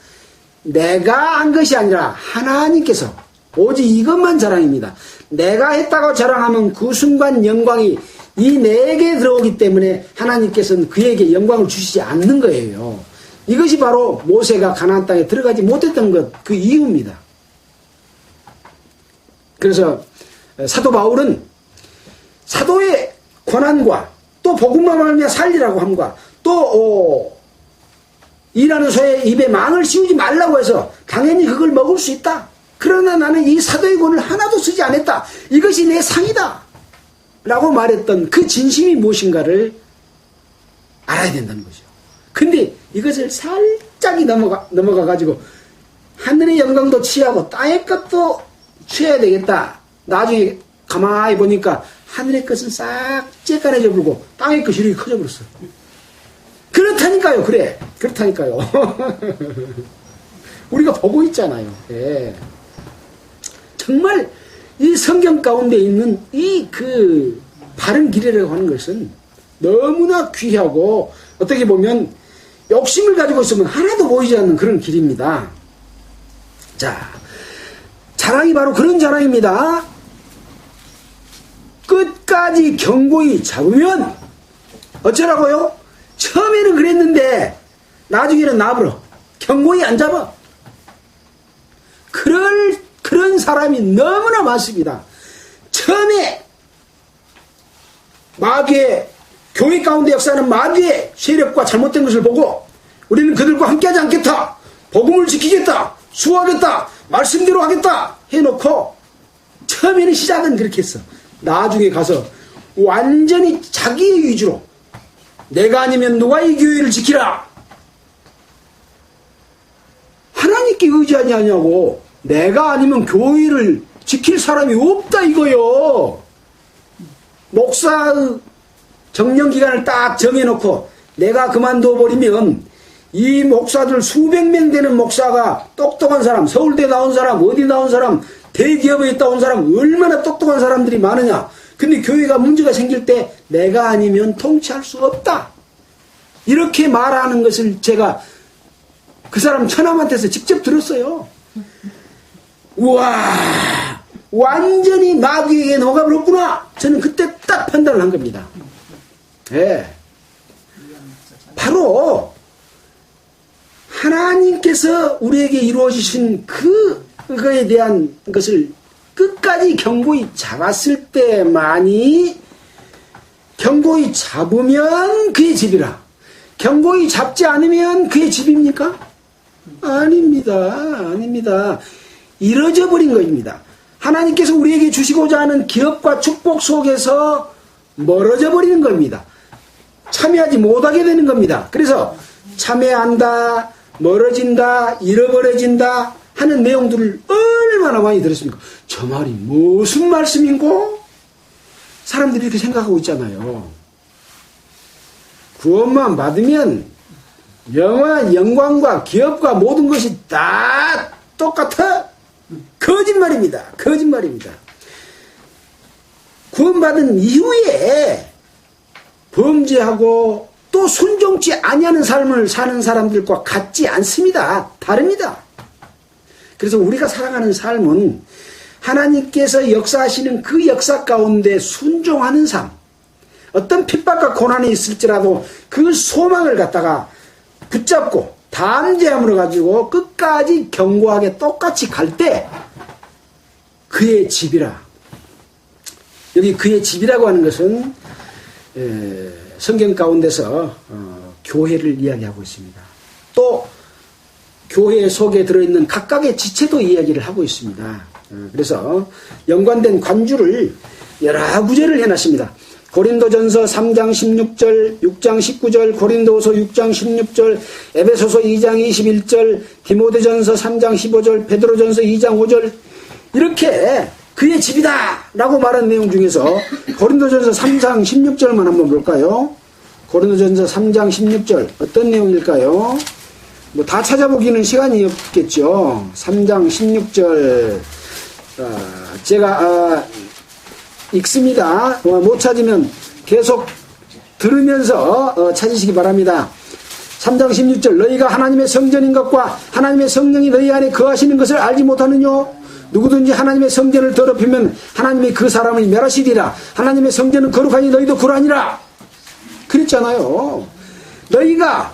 Speaker 1: 내가 한 것이 아니라 하나님께서, 오직 이것만 자랑입니다. 내가 했다고 자랑하면 그 순간 영광이 이 내게 들어오기 때문에 하나님께서는 그에게 영광을 주시지 않는 거예요. 이것이 바로 모세가 가나안 땅에 들어가지 못했던 것, 그 이유입니다. 그래서 사도 바울은 사도의 권한과 또 복음만 말미암아 살리라고 함과 또 일하는 소의 입에 망을 씌우지 말라고 해서 당연히 그걸 먹을 수 있다. 그러나 나는 이 사도의 권을 하나도 쓰지 않았다. 이것이 내 상이다 라고 말했던 그 진심이 무엇인가를 알아야 된다는 거죠. 근데 이것을 살짝이 넘어가 가지고 하늘의 영광도 취하고 땅의 것도 취해야 되겠다. 나중에 가만히 보니까 하늘의 것은 싹 쬐깐해져 버리고 땅의 것이 이렇게 커져 버렸어. 그렇다니까요. 그래. 그렇다니까요. 우리가 보고 있잖아요. 예. 정말 이 성경 가운데 있는 이 그 바른 길이라고 하는 것은 너무나 귀하고 어떻게 보면 욕심을 가지고 있으면 하나도 보이지 않는 그런 길입니다. 자, 자랑이 바로 그런 자랑입니다. 끝까지 견고히 잡으면 어쩌라고요? 처음에는 그랬는데 나중에는 나불어. 견고히 안 잡아. 그런 사람이 너무나 많습니다. 처음에 마귀의 교회 가운데 역사하는 마귀의 세력과 잘못된 것을 보고 우리는 그들과 함께하지 않겠다. 복음을 지키겠다. 수호하겠다. 말씀대로 하겠다. 해놓고 처음에는 시작은 그렇게 했어. 나중에 가서 완전히 자기의 위주로 내가 아니면 누가 이 교회를 지키라. 하나님께 의지하지 않냐고. 내가 아니면 교회를 지킬 사람이 없다 이거요. 목사의 정년기간을 딱 정해놓고 내가 그만둬버리면 이 목사들 수백 명 되는 목사가 똑똑한 사람, 서울대 나온 사람, 어디 나온 사람, 대기업에 있다 온 사람 얼마나 똑똑한 사람들이 많으냐. 근데 교회가 문제가 생길 때 내가 아니면 통치할 수 없다. 이렇게 말하는 것을 제가 그 사람 처남한테서 직접 들었어요. 우와, 완전히 마귀에게 녹아버렸구나. 저는 그때 딱 판단을 한 겁니다. 예. 바로 하나님께서 우리에게 이루어주신 그거에 대한 것을 끝까지 견고히 잡았을 때만이, 견고히 잡으면 그의 집이라. 견고히 잡지 않으면 그의 집입니까? 아닙니다. 아닙니다. 이뤄져 버린 것입니다. 하나님께서 우리에게 주시고자 하는 기업과 축복 속에서 멀어져 버리는 겁니다. 참여하지 못하게 되는 겁니다. 그래서 참여한다, 멀어진다, 잃어버려진다 하는 내용들을 얼마나 많이 들었습니까? 저 말이 무슨 말씀인고? 사람들이 이렇게 생각하고 있잖아요. 구원만 받으면 영원한 영광과 기업과 모든 것이 다 똑같아? 거짓말입니다. 거짓말입니다. 구원받은 이후에 범죄하고 또 순종치 아니하는 삶을 사는 사람들과 같지 않습니다. 다릅니다. 그래서 우리가 살아가는 삶은 하나님께서 역사하시는 그 역사 가운데 순종하는 삶, 어떤 핍박과 고난이 있을지라도 그 소망을 갖다가 붙잡고 담대함으로 가지고 끝까지 견고하게 똑같이 갈 때 그의 집이라. 여기 그의 집이라고 하는 것은 성경 가운데서 교회를 이야기하고 있습니다. 또 교회 속에 들어있는 각각의 지체도 이야기를 하고 있습니다. 그래서 연관된 관주를 여러 구절을 해놨습니다. 고린도전서 3장 16절, 6장 19절, 고린도후서 6장 16절, 에베소서 2장 21절, 디모데전서 3장 15절, 베드로전서 2장 5절, 이렇게 그의 집이다 라고 말한 내용 중에서 고린도전서 3장 16절만 한번 볼까요? 고린도전서 3장 16절 어떤 내용일까요? 뭐 다 찾아보기는 시간이 없겠죠. 3장 16절 제가 읽습니다. 못 찾으면 계속 들으면서 찾으시기 바랍니다. 3장 16절 너희가 하나님의 성전인 것과 하나님의 성령이 너희 안에 거하시는 것을 알지 못하느냐? 누구든지 하나님의 성전을 더럽히면 하나님이 그 사람을 멸하시리라. 하나님의 성전은 거룩하니 너희도 그러하니라. 그랬잖아요. 너희가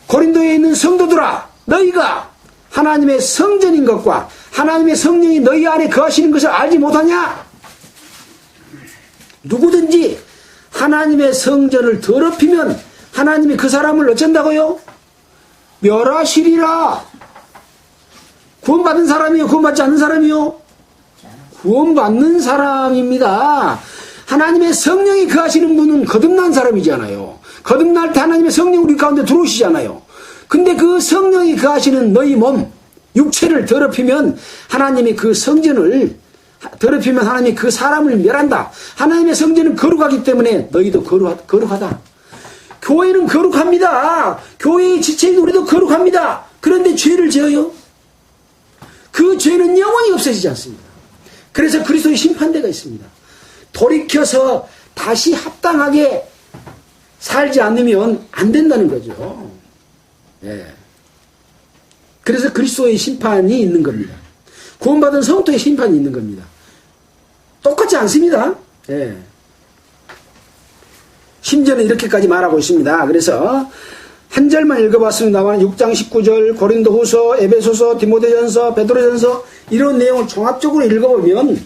Speaker 1: 고린도에 있는 성도들아, 너희가 하나님의 성전인 것과 하나님의 성령이 너희 안에 거하시는 것을 알지 못하냐? 누구든지 하나님의 성전을 더럽히면 하나님이 그 사람을 어쩐다고요? 멸하시리라. 구원받은 사람이요? 구원받지 않는 사람이요? 구원받는 사람입니다. 하나님의 성령이 거하시는 분은 거듭난 사람이잖아요. 거듭날 때 하나님의 성령이 우리 가운데 들어오시잖아요. 근데 그 성령이 거하시는 너희 몸, 육체를 더럽히면 하나님이 그 성전을 더럽히면 하나님이 그 사람을 멸한다. 하나님의 성전은 거룩하기 때문에 너희도 거룩하다. 교회는 거룩합니다. 교회의 지체인 우리도 거룩합니다. 그런데 죄를 지어요? 그 죄는 영원히 없어지지 않습니다. 그래서 그리스도의 심판대가 있습니다. 돌이켜서 다시 합당하게 살지 않으면 안 된다는 거죠. 예. 그래서 그리스도의 심판이 있는 겁니다. 구원받은 성도의 심판이 있는 겁니다. 똑같지 않습니다. 예. 심지어는 이렇게까지 말하고 있습니다. 그래서 한 절만 읽어봤습니다만 6장 19절 고린도후서, 에베소서, 디모데전서, 베드로전서 이런 내용을 종합적으로 읽어보면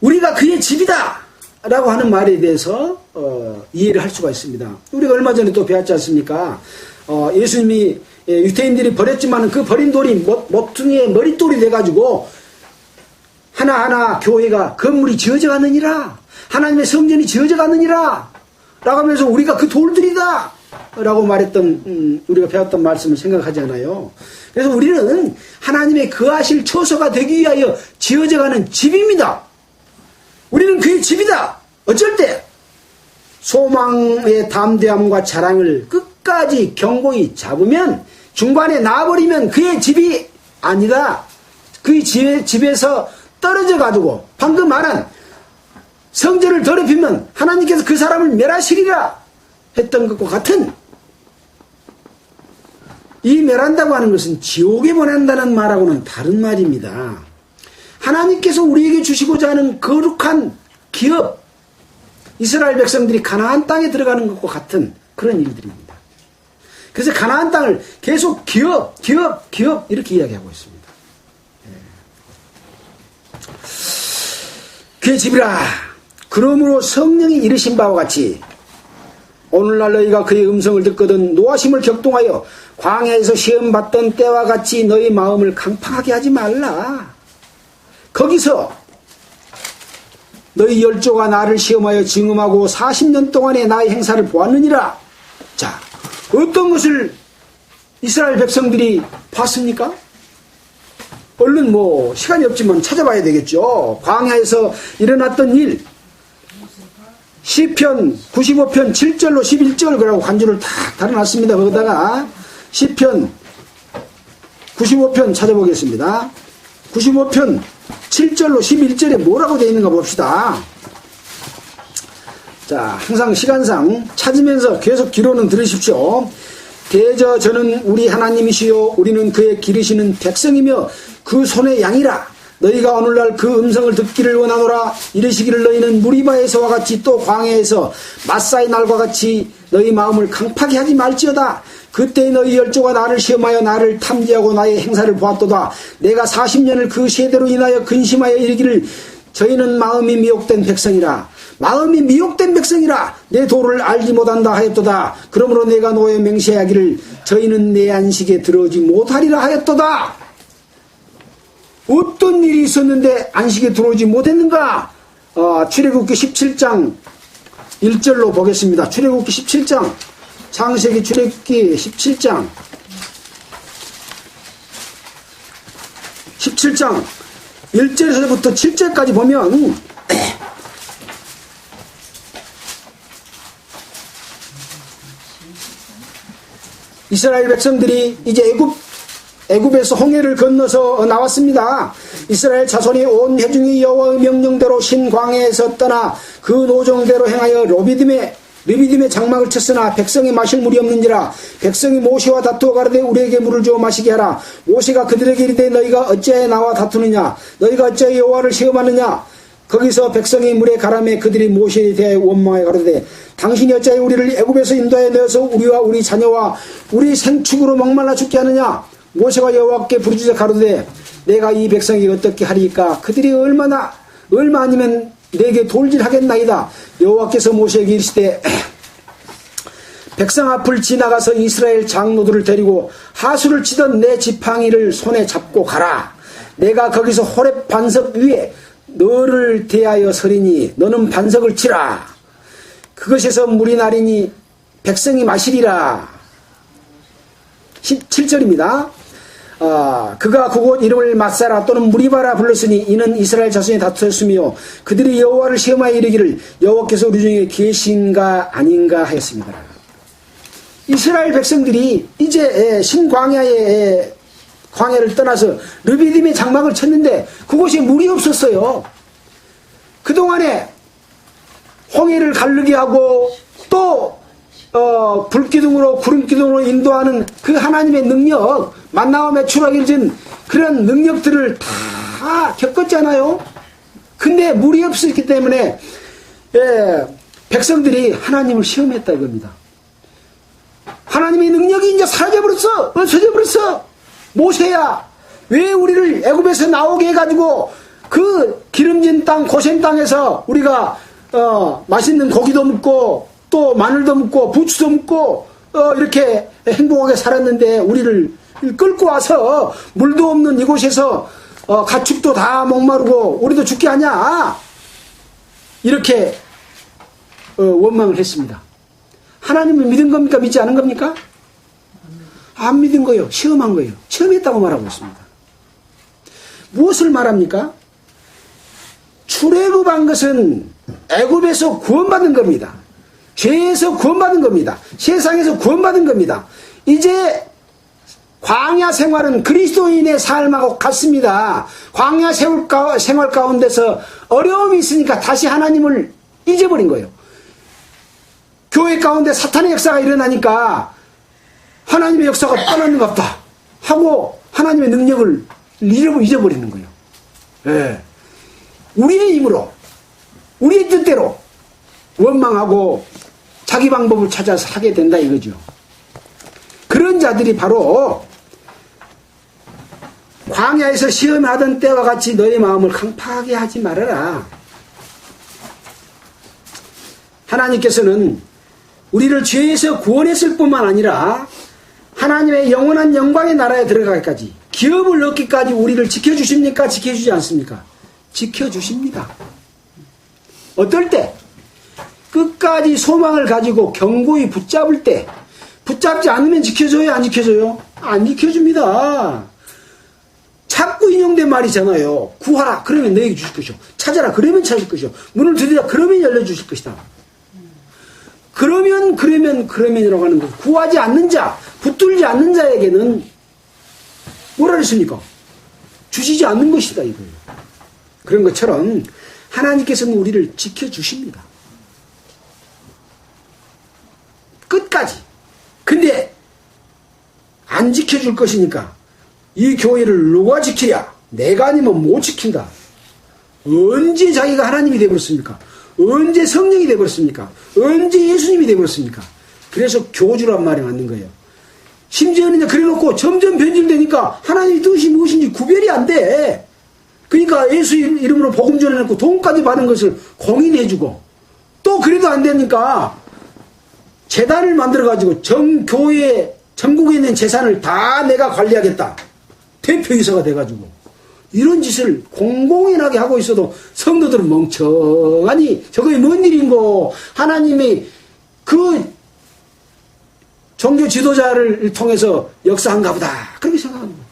Speaker 1: 우리가 그의 집이다 라고 하는 말에 대해서 이해를 할 수가 있습니다. 우리가 얼마 전에 또 배웠지 않습니까? 예수님이 유대인들이 버렸지만 그 버린 돌이 모퉁이의 머릿돌이 돼가지고 하나하나 교회가 건물이 지어져 가느니라, 하나님의 성전이 지어져 가느니라 라고 하면서 우리가 그 돌들이다 라고 말했던 우리가 배웠던 말씀을 생각하지 않아요. 그래서 우리는 하나님의 거하실 처소가 되기 위하여 지어져 가는 집입니다. 우리는 그의 집이다. 어쩔 때 소망의 담대함과 자랑을 끝까지 경고히 잡으면 중간에 놔버리면 그의 집이 아니다. 그의 집에서 떨어져 가지고 방금 말한 성전을 더럽히면 하나님께서 그 사람을 멸하시리라 했던 것과 같은, 이 멸한다고 하는 것은 지옥에 보낸다는 말하고는 다른 말입니다. 하나님께서 우리에게 주시고자 하는 거룩한 기업, 이스라엘 백성들이 가나안 땅에 들어가는 것과 같은 그런 일들입니다. 그래서 가나안 땅을 계속 기업 이렇게 이야기하고 있습니다. 그의 집이라. 그러므로 성령이 이르신 바와 같이 오늘날 너희가 그의 음성을 듣거든 노하심을 격동하여 광야에서 시험받던 때와 같이 너희 마음을 강팍하게 하지 말라. 거기서 너희 열조가 나를 시험하여 증음하고 40년 동안의 나의 행사를 보았느니라. 자, 어떤 것을 이스라엘 백성들이 봤습니까? 얼른 시간이 없지만 찾아봐야 되겠죠. 광야에서 일어났던 일, 시편 95편 7절로 11절 그러고 간주를 다 달아놨습니다. 거기다가 시편 95편 찾아보겠습니다. 95편 7절로 11절에 뭐라고 되어 있는가 봅시다. 자, 항상 시간상 찾으면서 계속 기로는 들으십시오. 대저 저는 우리 하나님이시요 우리는 그의 기르시는 백성이며 그 손의 양이라. 너희가 오늘날 그 음성을 듣기를 원하노라. 이르시기를 너희는 무리바에서와 같이 또 광야에서 마사의 날과 같이 너희 마음을 강팍히 하지 말지어다. 그때 너희 열조가 나를 시험하여 나를 탐지하고 나의 행사를 보았도다. 내가 40년을 그 세대로 인하여 근심하여 이르기를 저희는 마음이 미혹된 백성이라. 마음이 미혹된 백성이라. 내 도를 알지 못한다 하였도다. 그러므로 내가 노에 맹세하기를 저희는 내 안식에 들어오지 못하리라 하였도다. 어떤 일이 있었는데 안식에 들어오지 못했는가? 출애굽기 17장 1절로 보겠습니다. 출애굽기 17장, 창세기 출애굽기 17장 1절에서부터 7절까지 보면 이스라엘 백성들이 이제 애굽에서 홍해를 건너서 나왔습니다. 이스라엘 자손이 온 회중이 여호와의 명령대로 신광야에서 떠나 그 노정대로 행하여 르비딤의 장막을 쳤으나 백성이 마실 물이 없는지라. 백성이 모세와 다투어 가로되 우리에게 물을 주어 마시게 하라. 모세가 그들에게 이르되 너희가 어찌하여 나와 다투느냐? 너희가 어찌하여 여호와를 시험하느냐? 거기서 백성이 물에 가라매 그들이 모세에 대하여 원망하여 가로되 당신이 어찌하여 우리를 애굽에서 인도하여 내어서 우리와 우리 자녀와 우리 생축으로 목말라 죽게 하느냐? 모세가 여호와께 부르짖어 가로되 내가 이 백성이 어떻게 하리까? 그들이 얼마 아니면 내게 돌질하겠나이다. 여호와께서 모세에게 이르시되 백성 앞을 지나가서 이스라엘 장로들을 데리고 하수를 치던 내 지팡이를 손에 잡고 가라. 내가 거기서 호렙 반석 위에 너를 대하여 서리니 너는 반석을 치라. 그것에서 물이 나리니 백성이 마시리라. 7절입니다. 그가 그곳 이름을 마사라 또는 무리바라 불렀으니 이는 이스라엘 자손이 다투었으며 그들이 여호와를 시험하여 이르기를 여호와께서 우리 중에 계신가 아닌가 하였습니다. 이스라엘 백성들이 이제 신광야의 광야를 떠나서 르비딤의 장막을 쳤는데 그곳에 물이 없었어요. 그동안에 홍해를 가르게 하고 또 불기둥으로 구름기둥으로 인도하는 그 하나님의 능력, 만나와 매출하기를 전 그런 능력들을 다 겪었잖아요. 근데 물이 없었기 때문에 백성들이 하나님을 시험했다 이겁니다. 하나님의 능력이 이제 사라져버렸어. 없어져버렸어. 모세야, 왜 우리를 애굽에서 나오게 해가지고 그 기름진 땅 고센 땅에서 우리가 맛있는 고기도 먹고 또 마늘도 먹고 부추도 먹고 이렇게 행복하게 살았는데 우리를 끌고 와서 물도 없는 이곳에서 가축도 다 목마르고 우리도 죽게 하냐, 이렇게 원망을 했습니다. 하나님을 믿은 겁니까? 믿지 않은 겁니까? 안 믿은 거예요. 시험한 거예요. 시험했다고 말하고 있습니다. 무엇을 말합니까? 출애굽한 것은 애굽에서 구원받은 겁니다. 죄에서 구원받은 겁니다. 세상에서 구원받은 겁니다. 이제 광야 생활은 그리스도인의 삶하고 같습니다. 광야 생활 가운데서 어려움이 있으니까 다시 하나님을 잊어버린 거예요. 교회 가운데 사탄의 역사가 일어나니까 하나님의 역사가 떠나는 것 같다 하고 하나님의 능력을 잊어버리는 거예요. 예. 우리의 힘으로, 우리의 뜻대로 원망하고 자기 방법을 찾아서 하게 된다 이거죠. 그런 자들이 바로 광야에서 시험하던 때와 같이 너의 마음을 강팍하게 하지 말아라. 하나님께서는 우리를 죄에서 구원했을 뿐만 아니라 하나님의 영원한 영광의 나라에 들어가기까지, 기업을 얻기까지 우리를 지켜주십니까? 지켜주지 않습니까? 지켜주십니다. 어떨 때? 끝까지 소망을 가지고 견고히 붙잡을 때. 붙잡지 않으면 지켜줘요? 안 지켜줘요? 안 지켜줍니다. 자꾸 인용된 말이잖아요. 구하라 그러면 너에게 주실 것이요, 찾아라 그러면 찾을 것이요, 문을 두드리라 그러면 열려주실 것이다. 그러면이라고 하는 것. 구하지 않는 자, 붙들지 않는 자에게는 뭐라 그랬습니까? 주시지 않는 것이다 이거예요. 그런 것처럼 하나님께서는 우리를 지켜주십니다. 끝까지. 근데 안 지켜줄 것이니까 이 교회를 누가 지키랴? 내가 아니면 못 지킨다. 언제 자기가 하나님이 되어버렸습니까? 언제 성령이 되어버렸습니까? 언제 예수님이 되어버렸습니까? 그래서 교주란 말이 맞는 거예요. 심지어는 그래놓고 점점 변질되니까 하나님의 뜻이 무엇인지 구별이 안 돼. 그러니까 예수 이름으로 복음 전해놓고 돈까지 받은 것을 공인해주고, 또 그래도 안 되니까 재단을 만들어가지고 전교회 전국에 있는 재산을 다 내가 관리하겠다. 대표이사가 돼가지고 이런 짓을 공공연하게 하고 있어도 성도들은 멍청하니 저거에 뭔 일인고, 하나님이 그 종교 지도자를 통해서 역사한가 보다 그렇게 생각하는 거예요.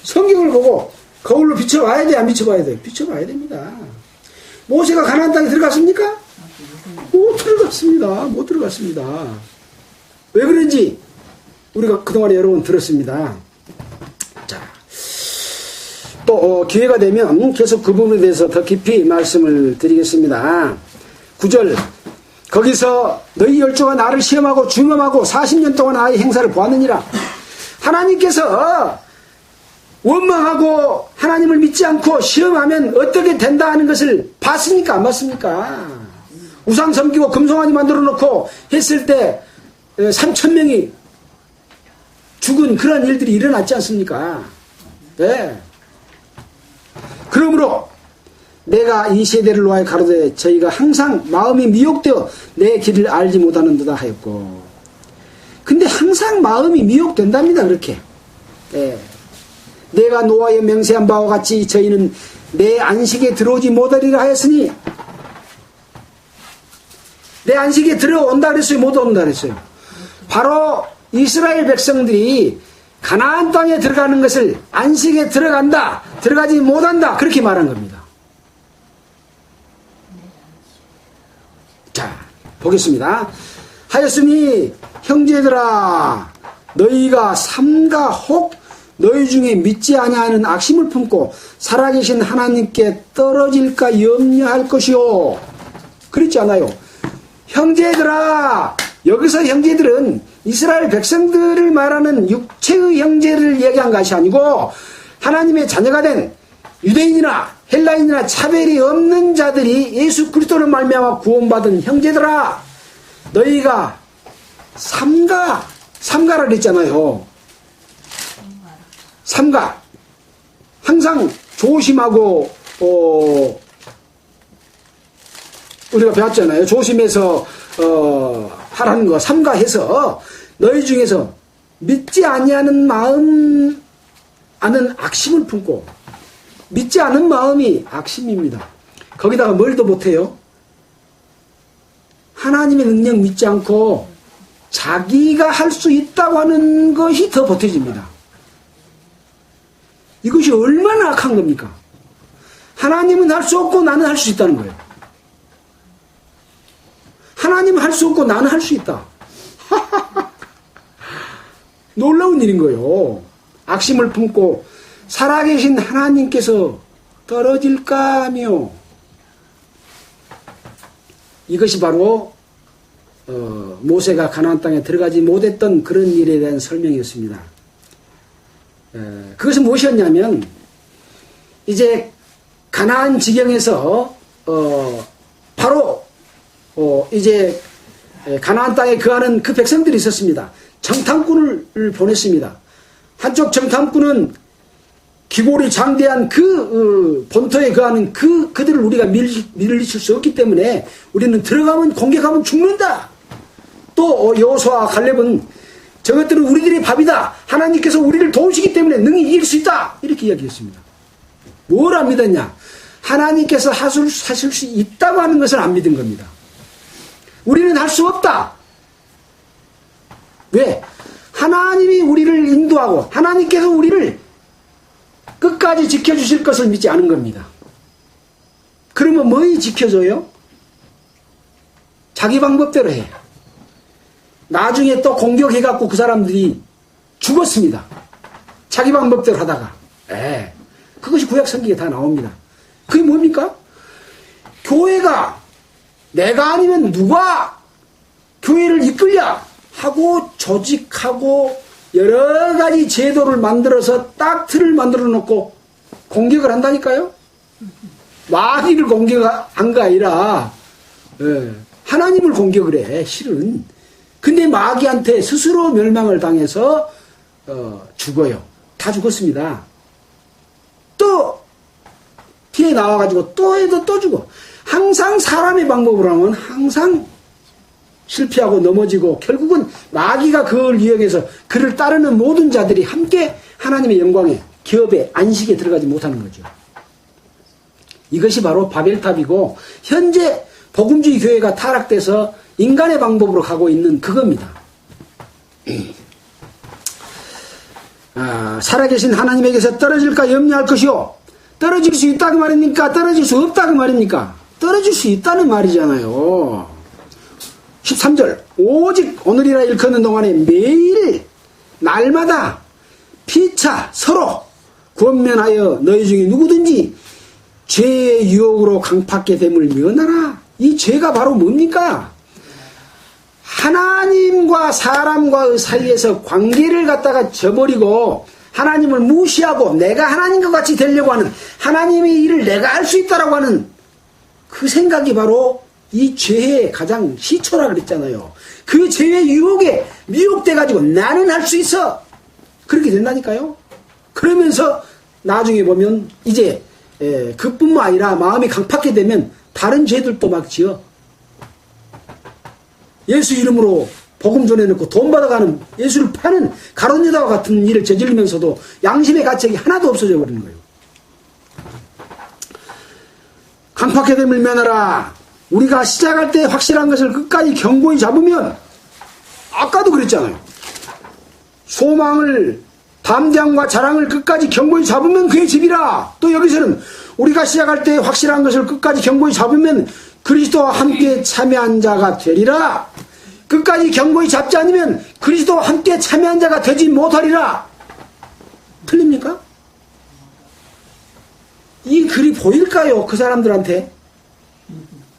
Speaker 1: 성경을 보고 거울로 비춰봐야 돼, 안 비춰봐야 돼? 비춰봐야 됩니다. 모세가 가나안 땅에 들어갔습니까? 못 들어갔습니다. 왜 그런지 우리가 그동안에 여러 번 들었습니다. 자, 또 기회가 되면 계속 그 부분에 대해서 더 깊이 말씀을 드리겠습니다. 9절, 거기서 너희 열조가 나를 시험하고 중험하고 40년 동안 나의 행사를 보았느니라. 하나님께서 원망하고 하나님을 믿지 않고 시험하면 어떻게 된다 하는 것을 봤습니까? 안 봤습니까? 우상 섬기고 금송아지 만들어 놓고 했을 때 3,000명이 죽은 그런 일들이 일어났지 않습니까? 네. 그러므로 내가 이 세대를 놓아야 가로되 저희가 항상 마음이 미혹되어 내 길을 알지 못하는도다 하였고. 근데 항상 마음이 미혹된답니다. 그렇게. 네. 내가 노아에 맹세한 바와 같이 저희는 내 안식에 들어오지 못하리라 하였으니, 내 안식에 들어온다 그랬어요? 못 온다 그랬어요? 바로 이스라엘 백성들이 가나안 땅에 들어가는 것을 안식에 들어간다, 들어가지 못한다, 그렇게 말한 겁니다. 자, 보겠습니다. 하였으니 형제들아, 너희가 삼가 혹 너희 중에 믿지 아니하는 악심을 품고 살아계신 하나님께 떨어질까 염려할 것이요. 그렇지 않아요. 형제들아, 여기서 형제들은 이스라엘 백성들을 말하는 육체의 형제를 얘기한 것이 아니고 하나님의 자녀가 된 유대인이나 헬라인이나 차별이 없는 자들이 예수 그리스도를 말미암아 구원받은 형제들아, 너희가 삼가라 그랬잖아요. 삼가, 항상 조심하고 우리가 배웠잖아요. 조심해서 하라는 거 삼가해서 너희 중에서 믿지 아니하는 마음 아는 악심을 품고, 믿지 않은 마음이 악심입니다. 거기다가 뭘 더 못해요? 하나님의 능력 믿지 않고 자기가 할 수 있다고 하는 것이 더 보태집니다. 이것이 얼마나 악한 겁니까? 하나님은 할 수 없고 나는 할 수 있다는 거예요. 하나님은 할 수 없고 나는 할 수 있다. 놀라운 일인 거예요. 악심을 품고 살아계신 하나님께서 떨어질까 하며, 이것이 바로 모세가 가나안 땅에 들어가지 못했던 그런 일에 대한 설명이었습니다. 그것은 무엇이었냐면, 이제 가나안 지경에서 바로 이제 가나안 땅에 거하는 그 백성들이 있었습니다. 정탐꾼을 보냈습니다. 한쪽 정탐꾼은 기골이 장대한 그 본토에 거하는 그들을 우리가 밀리칠 수 없기 때문에 우리는 들어가면 공격하면 죽는다. 또 여호수아와 갈렙은 저것들은 우리들의 밥이다. 하나님께서 우리를 도우시기 때문에 능히 이길 수 있다. 이렇게 이야기했습니다. 뭘 안 믿었냐? 하나님께서 하실 수 있다고 하는 것을 안 믿은 겁니다. 우리는 할 수 없다. 왜? 하나님이 우리를 인도하고 하나님께서 우리를 끝까지 지켜주실 것을 믿지 않은 겁니다. 그러면 뭐이 지켜줘요? 자기 방법대로 해. 나중에 또 공격해갖고 그 사람들이 죽었습니다. 자기 방법대로 하다가. 그것이 구약 성경에 다 나옵니다. 그게 뭡니까? 교회가 내가 아니면 누가 교회를 이끌랴 하고 조직하고 여러 가지 제도를 만들어서 딱 틀을 만들어 놓고 공격을 한다니까요. 마귀를 공격한 거 아니라 하나님을 공격을 해, 실은. 근데 마귀한테 스스로 멸망을 당해서 죽어요. 다 죽었습니다. 또 뒤에 나와가지고 또 해도 또 죽어. 항상 사람의 방법으로 하면 항상 실패하고 넘어지고, 결국은 마귀가 그걸 이용해서 그를 따르는 모든 자들이 함께 하나님의 영광에, 기업에, 안식에 들어가지 못하는 거죠. 이것이 바로 바벨탑이고, 현재 복음주의 교회가 타락돼서 인간의 방법으로 가고 있는 그겁니다. 살아계신 하나님에게서 떨어질까 염려할 것이요. 떨어질 수 있다고 말입니까? 떨어질 수 없다고 말입니까? 떨어질 수 있다는 말이잖아요. 13절, 오직 오늘이라 일컫는 동안에 매일 날마다 피차 서로 권면하여 너희 중에 누구든지 죄의 유혹으로 강팍게 됨을 면하라. 이 죄가 바로 뭡니까? 하나님과 사람과의 사이에서 관계를 갖다가 저버리고 하나님을 무시하고 내가 하나님과 같이 되려고 하는, 하나님의 일을 내가 할 수 있다라고 하는 그 생각이 바로 이 죄의 가장 시초라 그랬잖아요. 그 죄의 유혹에 미혹돼가지고 나는 할 수 있어. 그렇게 된다니까요. 그러면서 나중에 보면 이제 그뿐만 아니라 마음이 강팍하게 되면 다른 죄들도 막 지어. 예수 이름으로 복음 전해놓고 돈 받아가는, 예수를 파는 가룟 유다와 같은 일을 저지르면서도 양심의 가책이 하나도 없어져 버리는 거예요. 강팍하게 됨을 면하라. 우리가 시작할 때 확실한 것을 끝까지 견고히 잡으면, 아까도 그랬잖아요. 소망을 담대함과 자랑을 끝까지 견고히 잡으면 그의 집이라. 또 여기서는 우리가 시작할 때 확실한 것을 끝까지 견고히 잡으면 그리스도와 함께 참여한 자가 되리라. 끝까지 견고히 잡지 않으면 그리스도와 함께 참여한 자가 되지 못하리라. 틀립니까? 이 글이 보일까요? 그 사람들한테?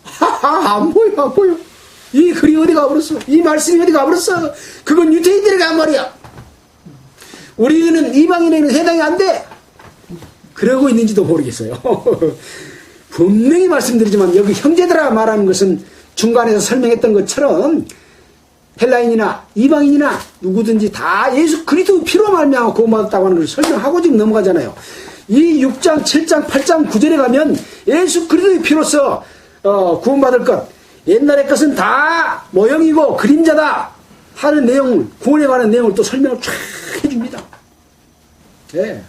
Speaker 1: 하하, 안 보여, 안 보여. 이 글이 어디 가버렸어? 이 말씀이 어디 가버렸어? 그건 유태인들에게 한 말이야. 우리는 이방인에게는 해당이 안 돼. 그러고 있는지도 모르겠어요. 분명히 말씀드리지만 여기 형제들아 말하는 것은 중간에서 설명했던 것처럼 헬라인이나 이방인이나 누구든지 다 예수 그리스도 피로 말미암아 구원받았다고 하는 것을 설명하고 지금 넘어가잖아요. 이 6장, 7장, 8장, 9절에 가면 예수 그리스도의 피로서 구원받을 것, 옛날의 것은 다 모형이고 그림자다 하는 내용을, 구원에 관한 내용을 또 설명을 쫙 해줍니다. 네.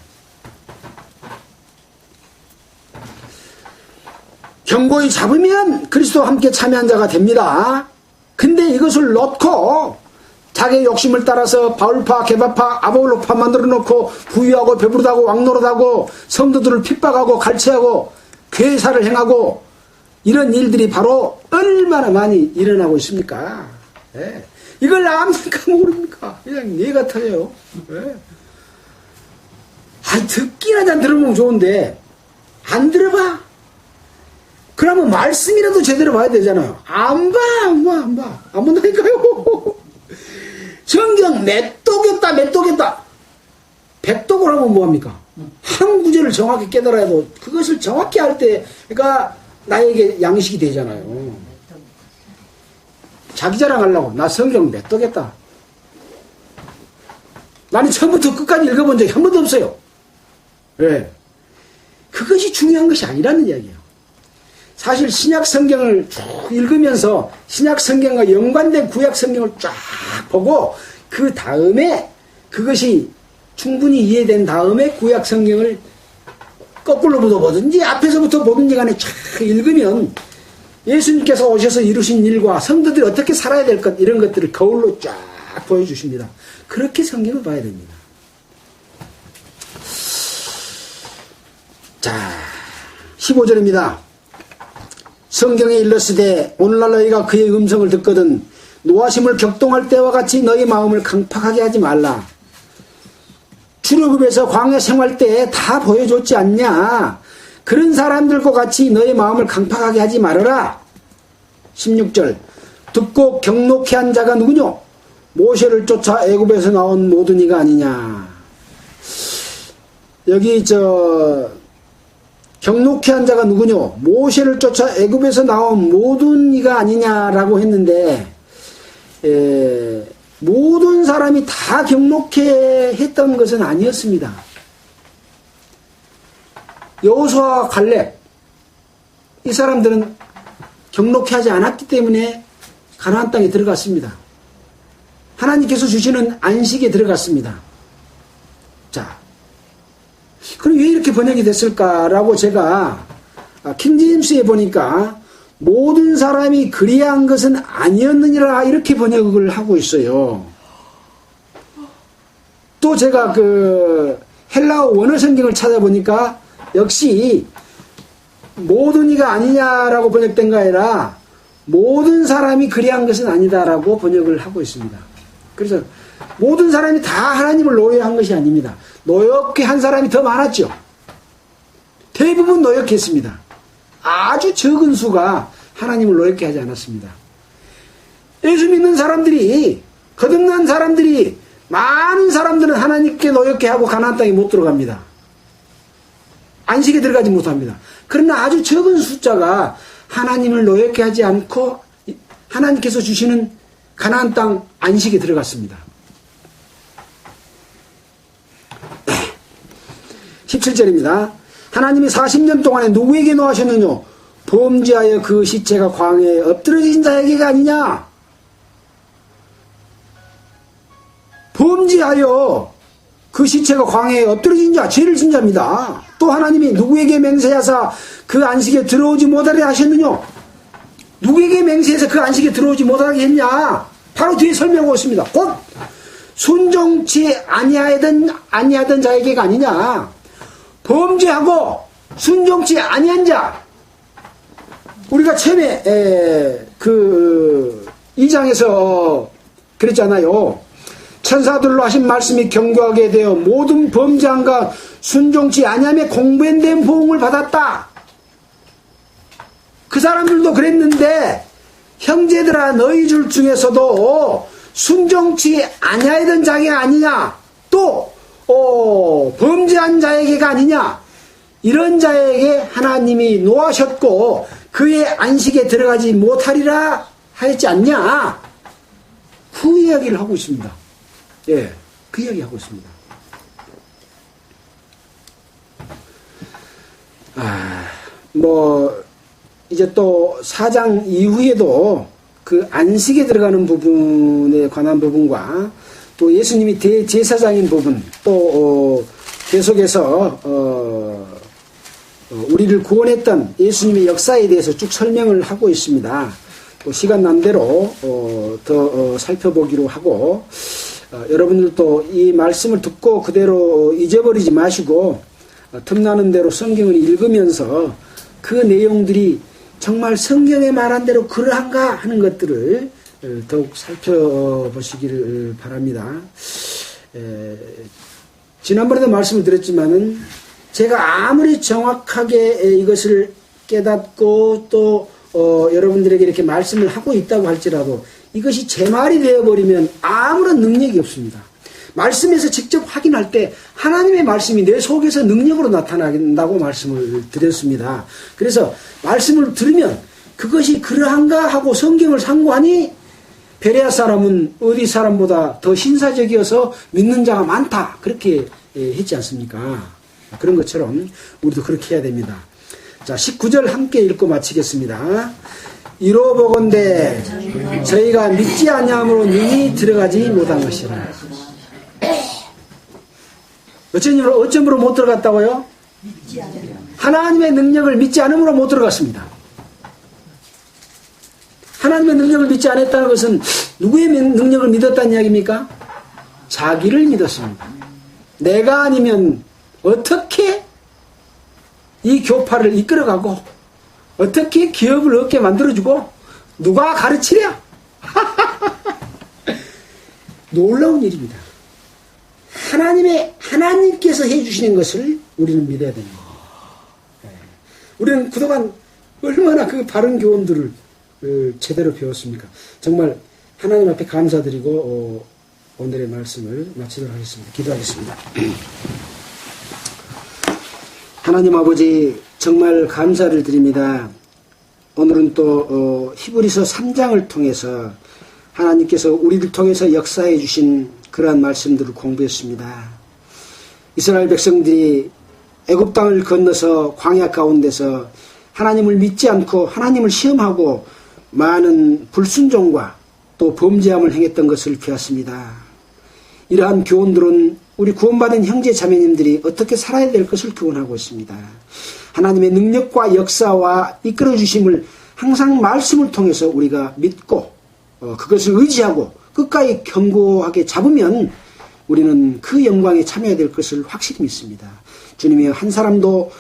Speaker 1: 견고히 잡으면 그리스도와 함께 참여한 자가 됩니다. 근데 이것을 놓고 자기의 욕심을 따라서 바울파, 게바파, 아볼로파 만들어 놓고 부유하고 배부르다고 왕노릇하고 성도들을 핍박하고 갈취하고 괴사를 행하고 이런 일들이 바로 얼마나 많이 일어나고 있습니까? 네. 이걸 압니까 모릅니까? 그냥 네 같아요. 네. 듣기나 잘 들어보면 좋은데 안 들어봐? 그러면 말씀이라도 제대로 봐야 되잖아요. 안 본다니까요. 성경 맷독였다. 백독을 하면 뭐합니까? 한 구절을 정확히 깨달아야 해도 그것을 정확히 할 때, 그러니까 나에게 양식이 되잖아요. 자기 자랑하려고 나 성경 맷독했다. 나는 처음부터 끝까지 읽어본 적이 한 번도 없어요. 왜? 그것이 중요한 것이 아니라는 이야기예요. 사실 신약 성경을 쭉 읽으면서 신약 성경과 연관된 구약 성경을 쫙 보고 그 다음에 그것이 충분히 이해된 다음에 구약 성경을 거꾸로부터 보든지 앞에서부터 보든지 간에 쫙 읽으면 예수님께서 오셔서 이루신 일과 성도들이 어떻게 살아야 될 것 이런 것들을 거울로 쫙 보여주십니다. 그렇게 성경을 봐야 됩니다. 자, 15절입니다. 성경에 일렀으되 오늘날 너희가 그의 음성을 듣거든 노하심을 격동할 때와 같이 너희 마음을 강팍하게 하지 말라. 출애굽에서 광야 생활 때 다 보여줬지 않냐. 그런 사람들과 같이 너희 마음을 강팍하게 하지 말아라. 16절 듣고 경록케 한 자가 누구뇨? 모세를 쫓아 애굽에서 나온 모든 이가 아니냐. 여기 경록케 한 자가 누구뇨? 모세를 쫓아 애굽에서 나온 모든 이가 아니냐라고 했는데 모든 사람이 다 경록케 했던 것은 아니었습니다. 여호수아와 갈렙 이 사람들은 경록케 하지 않았기 때문에 가나안 땅에 들어갔습니다. 하나님께서 주시는 안식에 들어갔습니다. 자, 그럼 왜 이렇게 번역이 됐을까라고 제가 킹제임스에 보니까 모든 사람이 그리한 것은 아니었느니라 이렇게 번역을 하고 있어요. 또 제가 헬라어 원어 성경을 찾아보니까 역시 모든 이가 아니냐라고 번역된 거 아니라 모든 사람이 그리한 것은 아니다라고 번역을 하고 있습니다. 그래서 모든 사람이 다 하나님을 노예한 것이 아닙니다. 노역해 한 사람이 더 많았죠. 대부분 노역했습니다. 아주 적은 수가 하나님을 노역해 하지 않았습니다. 예수 믿는 사람들이 거듭난 사람들이 많은 사람들은 하나님께 노역해 하고 가나안 땅에 못 들어갑니다. 안식에 들어가지 못합니다. 그러나 아주 적은 숫자가 하나님을 노역해 하지 않고 하나님께서 주시는 가나안 땅 안식에 들어갔습니다. 17절입니다. 하나님이 40년 동안에 누구에게 노하셨느냐? 범죄하여 그 시체가 광야에 엎드러진 자에게가 아니냐? 범죄하여 그 시체가 광야에 엎드러진 자, 죄를 진 자입니다. 또 하나님이 누구에게 맹세하사 그 안식에 들어오지 못하게 하셨느냐? 누구에게 맹세해서 그 안식에 들어오지 못하게 했냐? 바로 뒤에 설명하고 있습니다. 곧 순종치 아니하던 자에게가 아니냐. 범죄하고 순종치 아니한 자. 우리가 처음에 2장에서 그랬잖아요. 천사들로 하신 말씀이 경고하게 되어 모든 범죄함과 순종치 아니함에 공변된 보응을 받았다. 그 사람들도 그랬는데 형제들아 너희 줄 중에서도 순종치 아니하던 자가 아니냐, 또 범죄한 자에게가 아니냐, 이런 자에게 하나님이 노하셨고 그의 안식에 들어가지 못하리라 하였지 않냐. 그 이야기를 하고 있습니다. 예, 그 이야기 하고 있습니다. 이제 또 4장 이후에도 그 안식에 들어가는 부분에 관한 부분과 또 예수님이 대제사장인 부분, 또 계속해서 우리를 구원했던 예수님의 역사에 대해서 쭉 설명을 하고 있습니다. 또 시간 남대로 더 살펴보기로 하고, 여러분들도 이 말씀을 듣고 그대로 잊어버리지 마시고 틈나는 대로 성경을 읽으면서 그 내용들이 정말 성경에 말한 대로 그러한가 하는 것들을 더욱 살펴보시기를 바랍니다. 지난번에도 말씀을 드렸지만은 제가 아무리 정확하게 이것을 깨닫고 또 여러분들에게 이렇게 말씀을 하고 있다고 할지라도 이것이 제 말이 되어버리면 아무런 능력이 없습니다. 말씀에서 직접 확인할 때 하나님의 말씀이 내 속에서 능력으로 나타난다고 말씀을 드렸습니다. 그래서 말씀을 들으면 그것이 그러한가 하고 성경을 상고하니 베레아 사람은 어디 사람보다 더 신사적이어서 믿는 자가 많다, 그렇게 했지 않습니까? 그런 것처럼 우리도 그렇게 해야 됩니다. 자, 19절 함께 읽고 마치겠습니다. 이로보건대 저희가 믿지 아니함으로 능히 들어가지 못한 것이라. 어쩌므로 못 들어갔다고요? 하나님의 능력을 믿지 않음으로 못 들어갔습니다. 하나님의 능력을 믿지 않았다는 것은 누구의 능력을 믿었다는 이야기입니까? 자기를 믿었습니다. 내가 아니면 어떻게 이 교파를 이끌어가고 어떻게 기업을 얻게 만들어주고 누가 가르치랴? 놀라운 일입니다. 하나님께서 해주시는 것을 우리는 믿어야 됩니다. 우리는 그동안 얼마나 그 바른 교훈들을 제대로 배웠습니까? 정말 하나님 앞에 감사드리고 오늘의 말씀을 마치도록 하겠습니다. 기도하겠습니다. 하나님 아버지, 정말 감사를 드립니다. 오늘은 또 히브리서 3장을 통해서 하나님께서 우리를 통해서 역사해 주신 그러한 말씀들을 공부했습니다. 이스라엘 백성들이 애굽 땅을 건너서 광야 가운데서 하나님을 믿지 않고 하나님을 시험하고 많은 불순종과 또 범죄함을 행했던 것을 배웠습니다. 이러한 교훈들은 우리 구원받은 형제 자매님들이 어떻게 살아야 될 것을 교훈하고 있습니다. 하나님의 능력과 역사와 이끌어 주심을 항상 말씀을 통해서 우리가 믿고 그것을 의지하고 끝까지 견고하게 잡으면 우리는 그 영광에 참여해야 될 것을 확실히 믿습니다. 주님이 한 사람도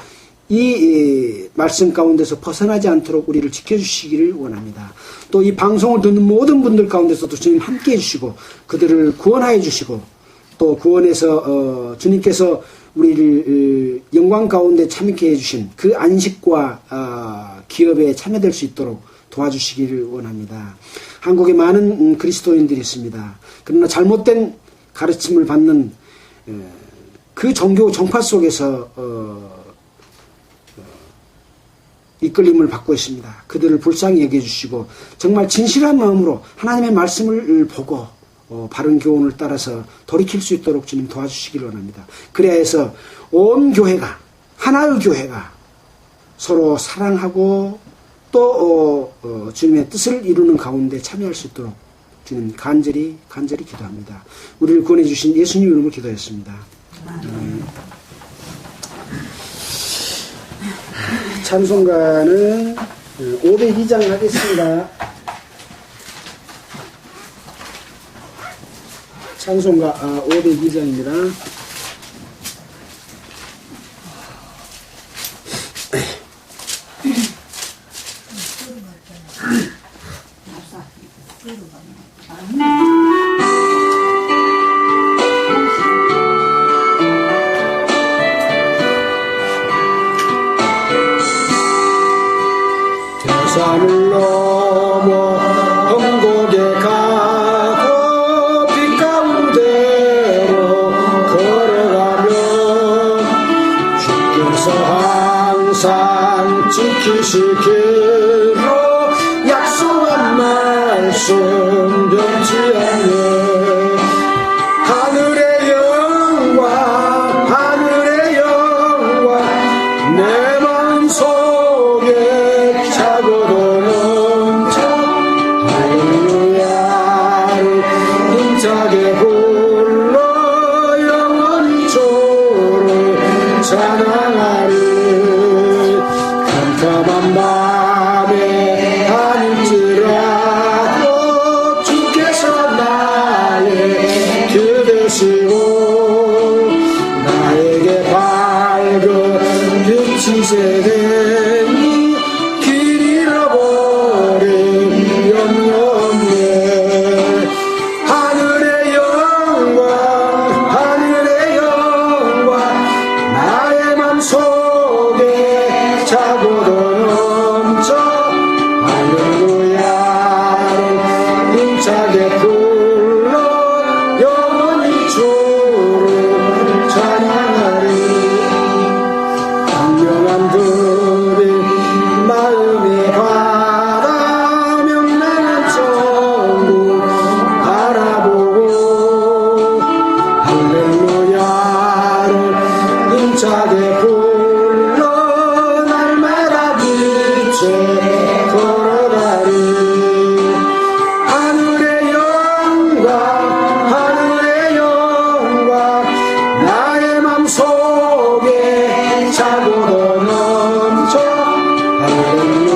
Speaker 1: 이 말씀 가운데서 벗어나지 않도록 우리를 지켜주시기를 원합니다. 또 이 방송을 듣는 모든 분들 가운데서도 주님 함께해 주시고 그들을 구원하여 주시고 또 구원해서 주님께서 우리를 영광 가운데 참여케 해주신 그 안식과 기업에 참여될 수 있도록 도와주시기를 원합니다. 한국에 많은 그리스도인들이 있습니다. 그러나 잘못된 가르침을 받는 그 종교 정파 속에서 이끌림을 받고 있습니다. 그들을 불쌍히 여겨주시고 정말 진실한 마음으로 하나님의 말씀을 보고 바른 교훈을 따라서 돌이킬 수 있도록 주님 도와주시기를 원합니다. 그래야 해서 온 교회가, 하나의 교회가 서로 사랑하고 또 주님의 뜻을 이루는 가운데 참여할 수 있도록 주님 간절히 기도합니다. 우리를 구원해 주신 예수님 이름으로 기도했습니다. 찬송가는 502장 하겠습니다. 찬송가 502장입니다. 대산을 넘어 험곡에 가고 빛 가운데로 걸어가면 주께서 항상 지키시기로 약속한 말씀 변치 않네. 하늘의 영광 하늘의 영광 내 마음속에 차고도 넘쳐 할렐루야를 힘차게 불러 영원히 주를 찬양하리. 캄캄한 밤에 다닐지라도 주께서 나의 길 되시고 나에게 밝은 빛이 세대니 길 잃어버린 염려 없네. 하늘의 영광 하늘의 영광 나의 맘속에 차고도 넘쳐 할렐루야를 힘차게 불러 영원히 주를 찬양하리. 광명한 들이 마음의 바다 명랑한 천국 바라보고 할렐루야를 힘차게 불러 날마다 빛에 걸어가리. 하늘의 영광 하늘의 영광 나의 맘속에 차고도 넘쳐 할렐루야